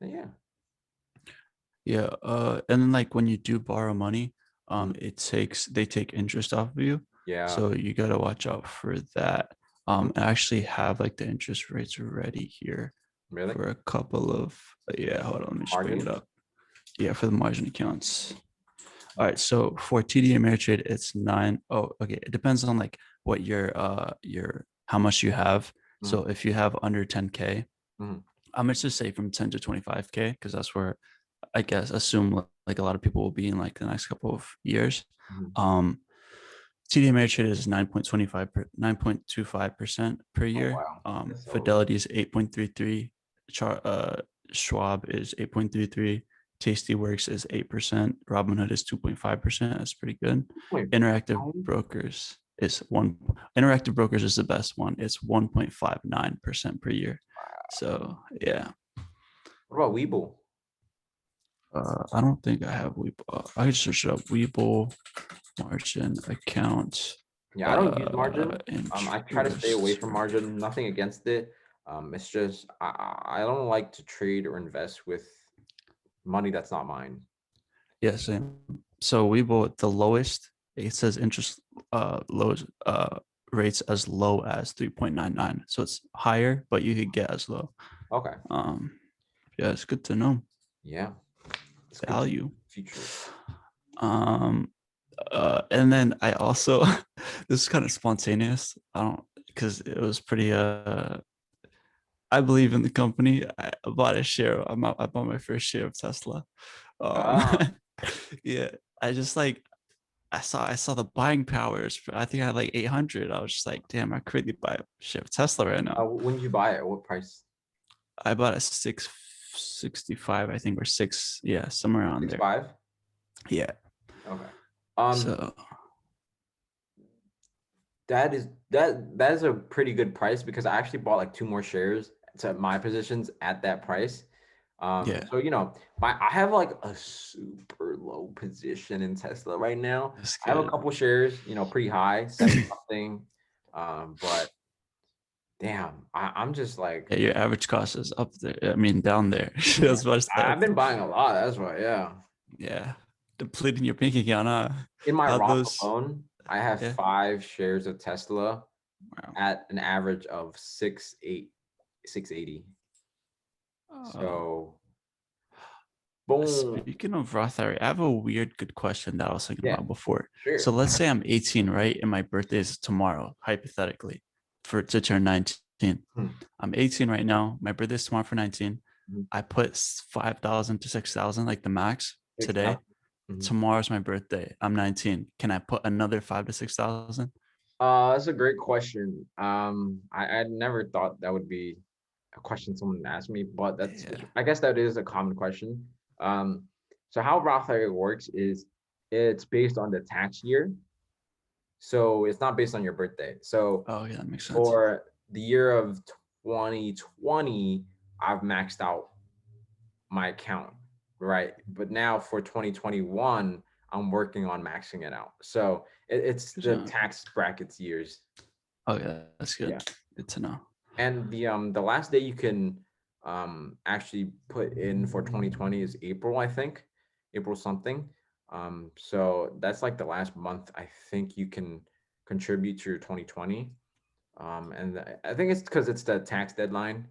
yeah.
yeah. And then like when you do borrow money,
Mm,
they take interest off of you,
yeah.
so you gotta watch out for that.
Mm,
I actually have like the interest rates ready here
really?
for a couple of yeah. Hold on, let me just bring it
Margins?
up. Yeah, for the margin accounts. All right, so for TD Ameritrade, it's nine. Oh, okay. It depends on like what your how much you have.
Mhm,
So if you have under 10K,
mhm,
I'm gonna just say from 10 to 25K because that's where I guess assume like a lot of people will be in like the next couple of years.
mhm.
Um, TD Ameritrade is 9.25% per
Oh,
year.
wow. That's so
Fidelity is 8.33. Schwab is 8.33. Tasty Works is 8%. Robinhood is 2.5%. That's pretty good.
wait,
Interactive Brokers is one. Interactive Brokers is the best one. It's 1.59% per year. So yeah,
what about Webull?
I don't think I have Webull. I can search it up. Webull margin account.
Yeah, I don't use margin. I try to stay away
Interest
from
rate.
margin. Nothing against it. It's just I don't like to trade or invest with money that's not mine.
Yeah, same. So we bought the lowest. It says interest lowest rates as low as 3.99. So it's higher, but you could get as low.
Okay.
Um, yeah, it's good to know.
Yeah. It's good to
Value.
futures.
Um, and then I also this is kind of spontaneous. I don't because it was pretty I believe in the company. I bought a share. I bought my first share of Tesla. Um,
Ah,
yeah, I just like I saw the buying powers. I think I had like 800. I was just like, damn, I could really buy a share of Tesla right now.
when did you buy it? What price?
I bought a 665, I think, or six, yeah, somewhere around
Six
there.
five.
Yeah.
Okay.
So
That is a pretty good price because I actually bought like two more shares to my positions at that price.
yeah,
So I have like a super low position in Tesla right now.
that's
I have a
good.
couple shares, pretty high, 70 something. But damn, I'm just like
Yeah, your average cost is up there. I mean, down there. That's what I said.
I've been buying a lot. That's why, yeah.
Yeah. Depleting your bank account, huh?
In my
How
Roth
those,
alone, I have
yeah.
5 shares of Tesla
Wow.
at an average of 680.
Uh,
So boom.
Speaking of Roth IRA, I have a weird good question that I was thinking
Yeah,
about before. So
sure.
let's say I'm 18, right? And my birthday is tomorrow, hypothetically, for to turn 19.
Hmm.
I'm 18 right now. My birthday is tomorrow for 19.
Mhm.
I put 5,000 to 6,000, like the max today.
6,000. Mhm.
Tomorrow's my birthday. I'm 19. Can I put another 5 to 6,000?
That's a great question. I never thought that would be a question someone asked me, but
Yeah.
I guess that is a common question. Um, so how Roth IRA works is it's based on the tax year, so it's not based on your birthday. So
Oh, yeah, that makes sense.
for the year of 2020, I've maxed out my account, right? But now for 2021, I'm working on maxing it out. So it's
Good
the
job.
tax brackets years.
Oh, yeah, that's good.
Yeah.
Good to know.
And the last day you can actually put in for 2020 is April, I think. April something. So that's like the last month I think you can contribute to your 2020. And I think it's because it's the tax deadline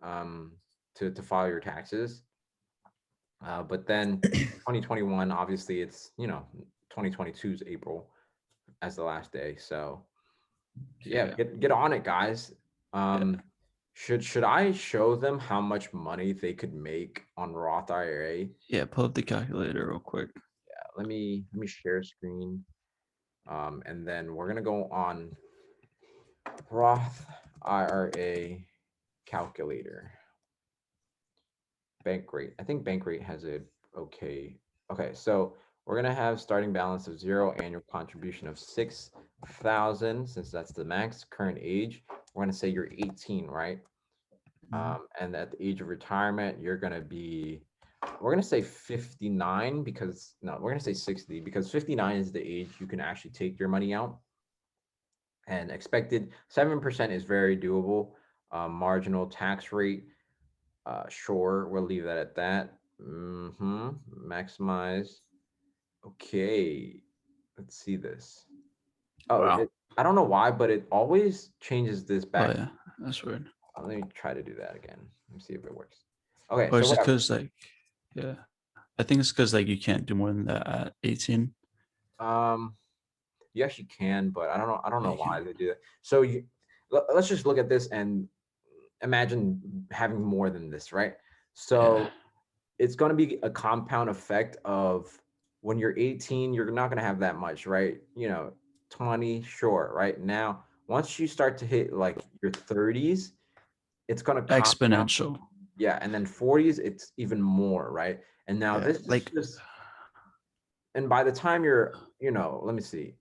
um, to file your taxes. But then 2021, obviously, it's 2022's April as the last day. So yeah,
Yeah.
get on it, guys.
Yeah.
Um, should I show them how much money they could make on Roth IRA?
Yeah. Pull up the calculator real quick.
Let me share screen. And then we're gonna go on Roth IRA calculator. Bank rate. I think bank rate has it okay. Okay, so we're gonna have starting balance of 0, annual contribution of 6,000, since that's the max. Current age, we're gonna say you're 18, right?
Mhm.
And at the age of retirement, you're gonna be, we're gonna say 59 because no, we're gonna say 60 because 59 is the age you can actually take your money out. And expected 7% is very doable. Marginal tax rate, sure, we'll leave that at that. Maximize. Okay, let's see this. Oh,
Wow.
I don't know why, but it always changes this
Oh,
back.
yeah. That's weird.
Let me try to do that again. Let me see if it works. Okay,
Or
so
is it
whatever.
because, like, yeah. I think it's because, like, you can't do more than that at 18.
Um, you actually can, but I don't know. I don't
Yeah,
know
you
why
can.
they do that. So let's just look at this and imagine having more than this, right?
Yeah.
So it's going to be a compound effect of when you're 18, you're not going to have that much, right? 20, sure, right? Now, once you start to hit like your 30s, it's going to compound.
Exponential.
Yeah. And then 40s, it's even more, right? And now
Yeah.
this is
Like,
just, and by the time you're, let me see,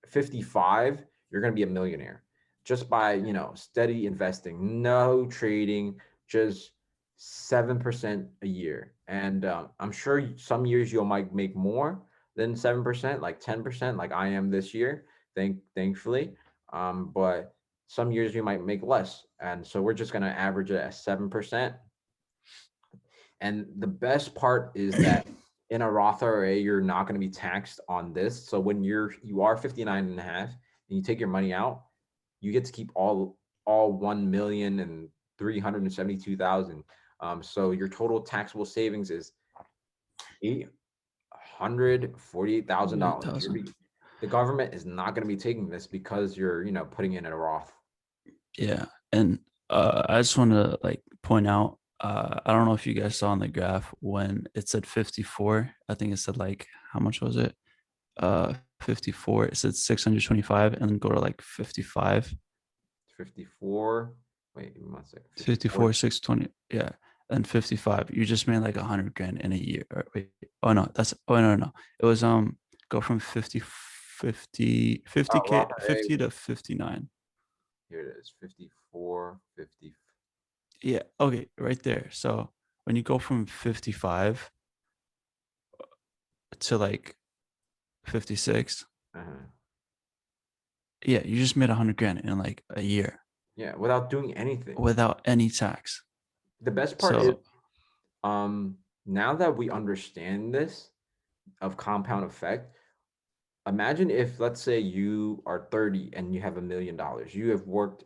55, you're going to be a millionaire just by, steady investing, no trading, just 7% a year. And I'm sure some years you might make more than 7%, like 10%, like I am this year. thankfully. But some years you might make less, and so we're just gonna average it at 7%. And the best part is that in a Roth IRA, you're not going to be taxed on this. So when you are 59 and a half and you take your money out, you get to keep all 1,372,000. So your total taxable savings is $848,000.
8,000.
The government is not going to be taking this because you're, putting in a Roth.
Yeah. And I just want to like point out, I don't know if you guys saw on the graph when it said 54, I think it said like, how much was it? 54, it said 625 and then go to like 55.
54. Wait, one second.
54, 620. Yeah. And 55. You just made like 100 grand in a year. Or wait. Oh no, no. It was go from 50 50k
Roth IRA.
50 to 59.
Here it is, 54, 50.
Yeah, okay, right there. So when you go from 55 to like 56, yeah, you just made 100 grand in like a year.
Yeah, without doing anything.
Without any tax.
The best part is, now that we understand this of compound effect, imagine if, let's say, you are 30 and you have $1 million. You have worked,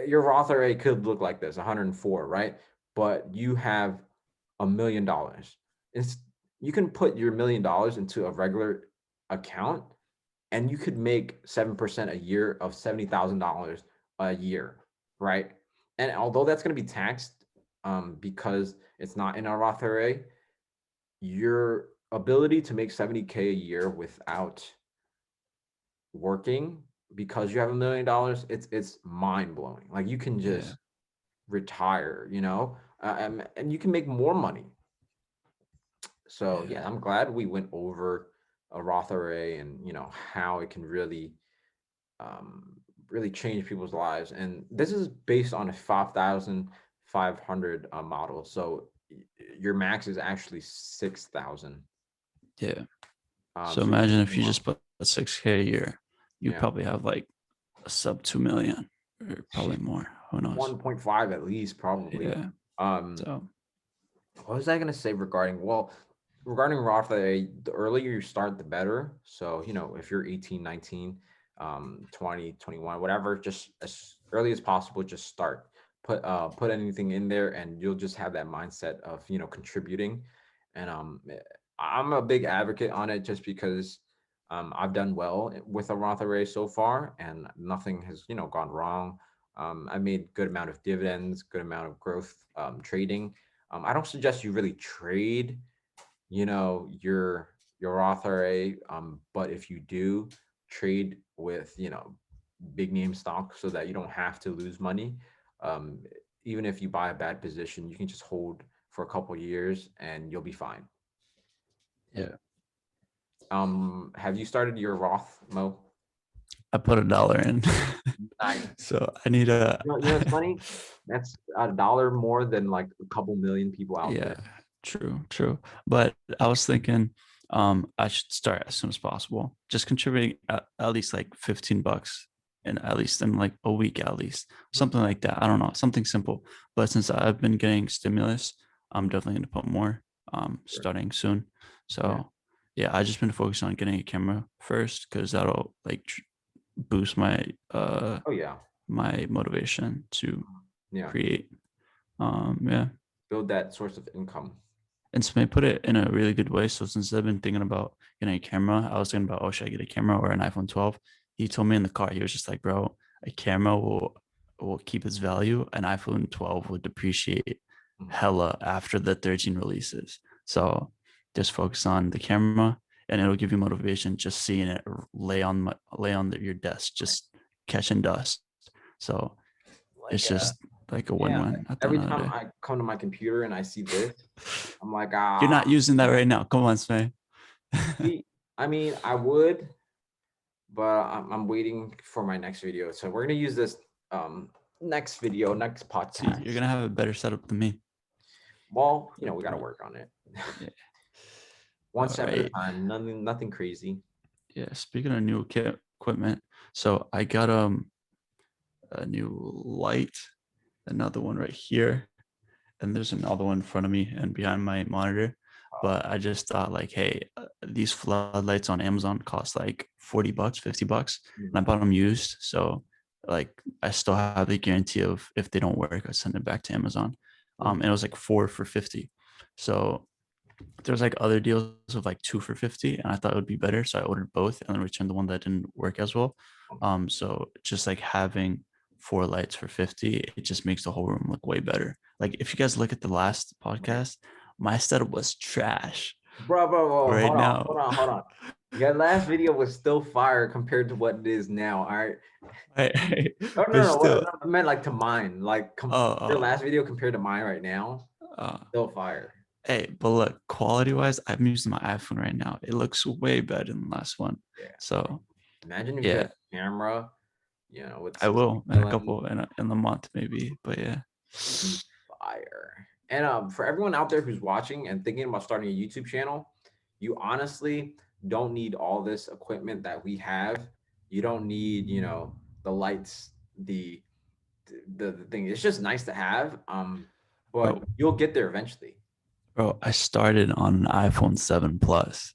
your Roth IRA could look like this, 104, right? But you have $1 million. You can put your $1 million into a regular account, and you could make 7% a year of $70,000 a year, right? And although that's going to be taxed, because it's not in a Roth IRA, your ability to make 70K a year without working, because you have $1 million, it's mind blowing. Like, you can just retire, and you can make more money. So yeah, I'm glad we went over a Roth IRA and how it can really really change people's lives. And this is based on a 5,500 model. So your max is actually 6,000.
Yeah. So
So
imagine if you just put 6K a year, you
yeah,
probably have like a sub 2 million or probably more. Who knows?
1.5 at least, probably.
Yeah. So
What was I going to say regarding Roth IRA, the earlier you start, the better. So, if you're 18, 19, 20, 21, whatever, just as early as possible, just start. Put anything in there, and you'll just have that mindset of, contributing. And I'm a big advocate on it, just because I've done well with a Roth IRA so far, and nothing has, gone wrong. I made good amount of dividends, good amount of growth trading. I don't suggest you really trade, your Roth IRA, but if you do trade with, big name stocks, so that you don't have to lose money. Um, Even if you buy a bad position, you can just hold for a couple years and you'll be fine.
yeah.
Have you started your Roth, Mo?
I put $1 in.
Nice.
So I need a
It's funny. That's $1 more than like a couple million people out there.
True. But I was thinking I should start as soon as possible. Just contributing at least like $15 and at least in like a week, at least something like that. I don't know, something simple. But since I've been getting stimulus, I'm definitely going to put more starting soon. So yeah, I just been focused on getting a camera first, because that'll like boost my
Oh yeah.
my motivation to create.
Build that source of income.
And Smay put it in a really good way. So since I've been thinking about getting a camera, I was thinking about, oh, should I get a camera or an iPhone 12? He told me in the car, he was just like, bro, a camera will keep its value. An iPhone 12 will depreciate hella after the 13 releases. So just focus on the camera, and it'll give you motivation just seeing it lay on your desk, just catching dust. So it's just like a win-win at the
Every
end of the
time
day.
I come to my computer and I see this, I'm like,
You're not using that right now. Come on, Smay.
I mean, I would, but I'm waiting for my next video. So we're gonna use this next podcast.
See, you're gonna have a better setup than me.
Well, we gotta work on it.
Yeah.
One step at a time. Nothing crazy.
Yeah, speaking of new equipment, so I got a new light, another one right here, and there's another one in front of me and behind my monitor. But I just thought like, hey, these floodlights on Amazon cost like $40, $50, and I bought them used. So like I still have the guarantee of if they don't work, I send it back to Amazon. And it was like 4 for 50. So there's like other deals of like 2 for 50, and I thought it would be better. So I ordered both and then returned the one that didn't work as well. So just like having 4 lights for 50, it just makes the whole room look way better. Like if you guys look at the last podcast, my setup was trash.
Bro,
Right now.
hold on. Your last video was still fire compared to what it is now. All right. No,
But
no. What
still,
I meant like to mine. Like your
oh,
last video compared to mine right now,
uh,
still fire.
hey, but look, quality wise, I'm using my iPhone right now. It looks way better than the last one.
Yeah.
So
Imagine if you
yeah,
had a camera, with
I
60
will in a
million.
couple in a month maybe. But yeah.
Fire. And for everyone out there who's watching and thinking about starting a YouTube channel, you honestly don't need all this equipment that we have. You don't need, the lights, the thing. It's just nice to have. But
Bro,
you'll get there eventually.
I started on an iPhone 7 Plus.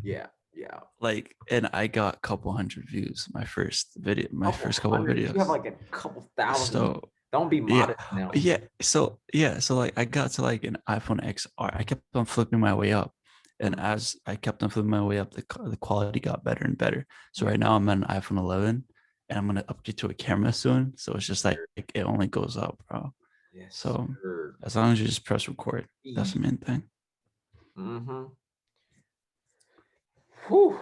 Yeah, yeah.
Like, and I got a couple hundred views. My
Couple
first couple of
hundred. You have
videos.
like a couple thousand.
So
Don't be
yeah,
modest now.
so like I got to like an iPhone XR. I kept on flipping my way up, and as I kept on flipping my way up, the quality got better and better. So
Yeah.
right now I'm at an iPhone 11, and I'm gonna upgrade to a camera soon. So it's just like it only goes up, bro.
Yes,
So
sir.
as long as you just press record, that's the main thing.
Mm-hmm. Whew.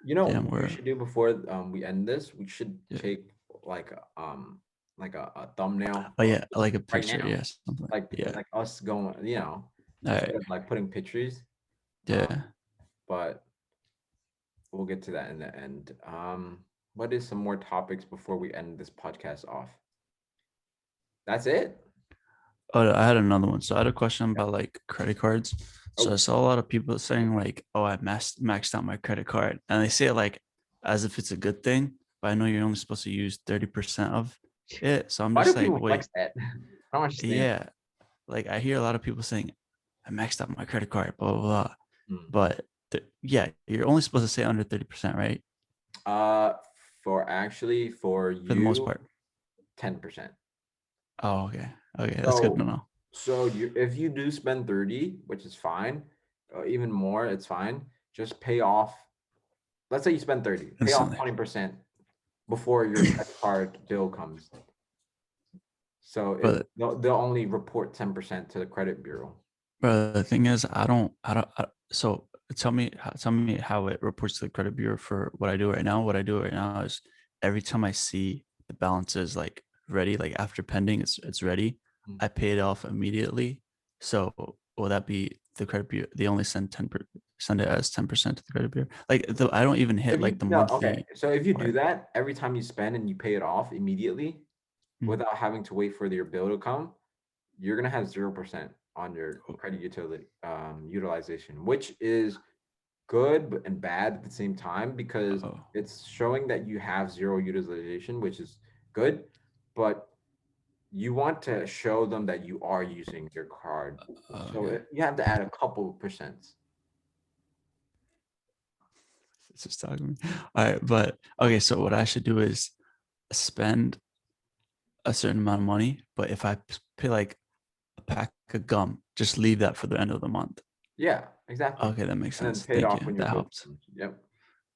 You know
Damn,
what we should do before we end this? We should
yeah.
take like a thumbnail
Oh
of
yeah,
this
like a
right
picture,
now,
yes, something. Yeah.
like us going,
All
instead
right.
of like putting pictures. Uh,
Yeah.
but we'll get to that in the end. What is some more topics before we end this podcast off? That's it.
Oh, I had another one. So I had a question about like credit cards. So I
Oh,
saw a lot of people saying like, "Oh, I maxed out my credit card," and they say it like as if it's a good thing. But I know you're only supposed to use 30% of it. So I'm
why do
just like,
people flex
wait,
that? I don't understand.
yeah. Like I hear a lot of people saying, "I maxed out my credit card," blah blah blah.
Hmm.
But yeah, you're only supposed to say under 30%, right?
Uh, for
For the most
you,
part.
10%.
Oh, okay. Okay, that's good to
So,
know.
if you do spend 30, which is fine, even more, it's fine. Just pay off. Let's say you spend 30, pay off
Instantly.
20% before your credit card bill comes. So
But
they'll only report 10% to the credit bureau.
Bro, the thing is, so tell me how it reports to the credit bureau for what I do right now. What I do right now is every time I see the balance is like ready, like after pending, it's ready.
Mm.
I pay it off immediately. So will that be the credit bureau? They only send it as 10% to the credit bureau. Like I don't even hit
If
like
you
the
no, okay.
monthly
So if you do
part.
that every time you spend and you pay it off immediately
Mm.
without having to wait for your bill to come, you're gonna have 0% on your credit utility utilization, which is good and bad at the same time because
Oh,
it's showing that you have zero utilization, which is good, but you want to show them that you are using your card. So
okay.
you have to add a couple of percents.
It's just talking to me. All right, but okay. So what I should do is spend a certain amount of money, but if I pay like a pack of gum, just leave that for the end of the month.
Yeah, exactly.
Okay, that makes
And then
sense.
pay it
Thank
off
you.
when your
That
bill
helps.
comes. Yep.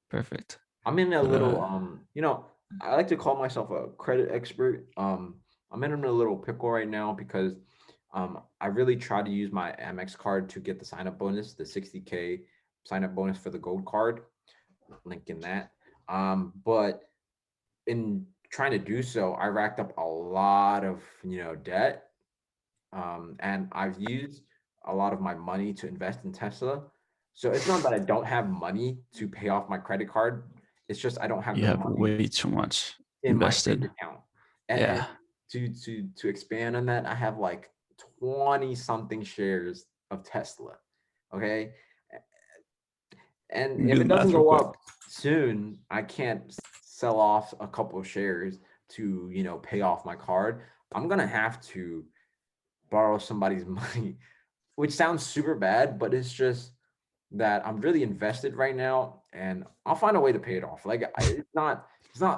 Perfect.
I'm in a
But
little I like to call myself a credit expert. I'm in a little pickle right now because I really try to use my Amex card to get the sign up bonus, the 60K sign up bonus for the gold card. Link in that. But in trying to do so, I racked up a lot of, debt. And I've used a lot of my money to invest in Tesla. So it's not that I don't have money to pay off my credit card. It's just I don't have
you
the
have
money
way too much
in my bank
invested.
account. And
Yeah.
to expand on that, I have like 20 something shares of Tesla. Okay. And
Do
if
the
it doesn't
math real
go
quick.
up soon, I can't sell off a couple of shares to, pay off my card. I'm gonna have to borrow somebody's money, which sounds super bad, but it's just that I'm really invested right now, and I'll find a way to pay it off. Like it's not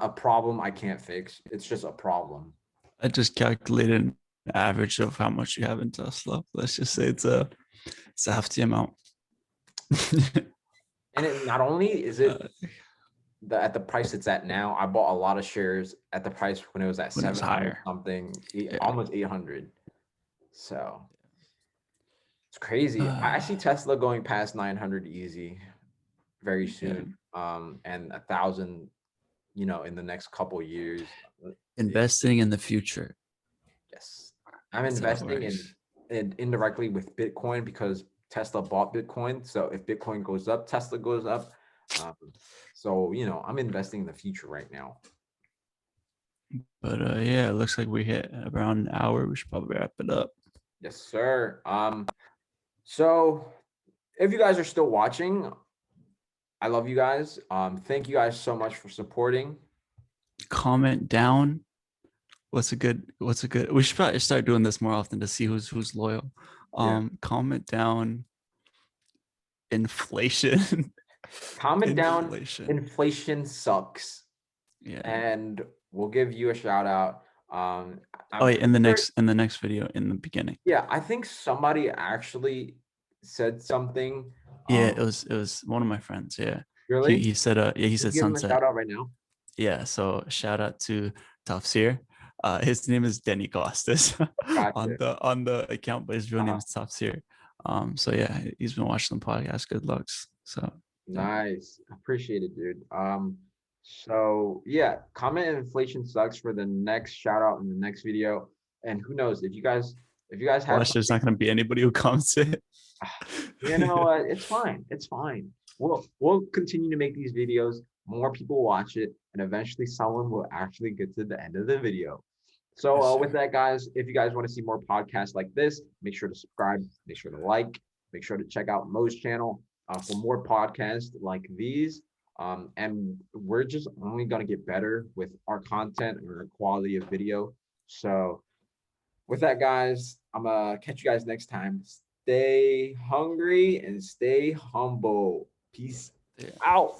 a problem I can't fix. It's just a problem.
I just calculated an average of how much you have in Tesla. Let's just say it's a hefty amount.
And it not only is it
Uh,
at the price it's at now, I bought a lot of shares at the price when it was at
when it was
700
higher.
something,
Yeah.
almost 800. So it's crazy. I see Tesla going past 900 easy very soon. And 1,000, in the next couple years.
Investing in the future.
Yes, I'm
That's how it
investing
works.
in indirectly with Bitcoin because Tesla bought Bitcoin. So if Bitcoin goes up, Tesla goes up. Um, so I'm investing in the future right now.
But yeah, it looks like we hit around an hour. We should probably wrap it up.
Yes, sir. So if you guys are still watching, I love you guys. Thank you guys so much for supporting.
Comment down. What's a good? We should probably start doing this more often to see who's loyal.
Yeah.
Comment down. Inflation.
Comment down.
Inflation.
Inflation sucks,
Yeah.
and we'll give you a shout out.
Oh, yeah, in the
pretty sure-
next video in the beginning.
Yeah, I think somebody actually said something.
Yeah, it was one of my friends. Yeah,
Really?
he said yeah, he
Can
said
you give him a
sunset.
shout out right now?
Yeah, so shout out to Tafsir. His name is Denny Costas
Gotcha.
on the account, but his real name
Uh-huh.
is Tafsir. So yeah, he's been watching the podcast. Good lucks. So yeah.
Nice. Appreciate it, dude. So yeah, comment inflation sucks for the next shout out in the next video. And who knows if you guys have
Watch, there's not gonna be anybody who comes it.
it's fine. It's fine. We'll continue to make these videos. More people watch it, and eventually someone will actually get to the end of the video. So
Yes,
with
sir.
that, guys, if you guys want to see more podcasts like this, make sure to subscribe, make sure to like, make sure to check out Mo's channel for more podcasts like these. And we're just only going to get better with our content and our quality of video. So with that, guys, I'm going to catch you guys next time. Stay hungry and stay humble. Peace
Yeah.
out.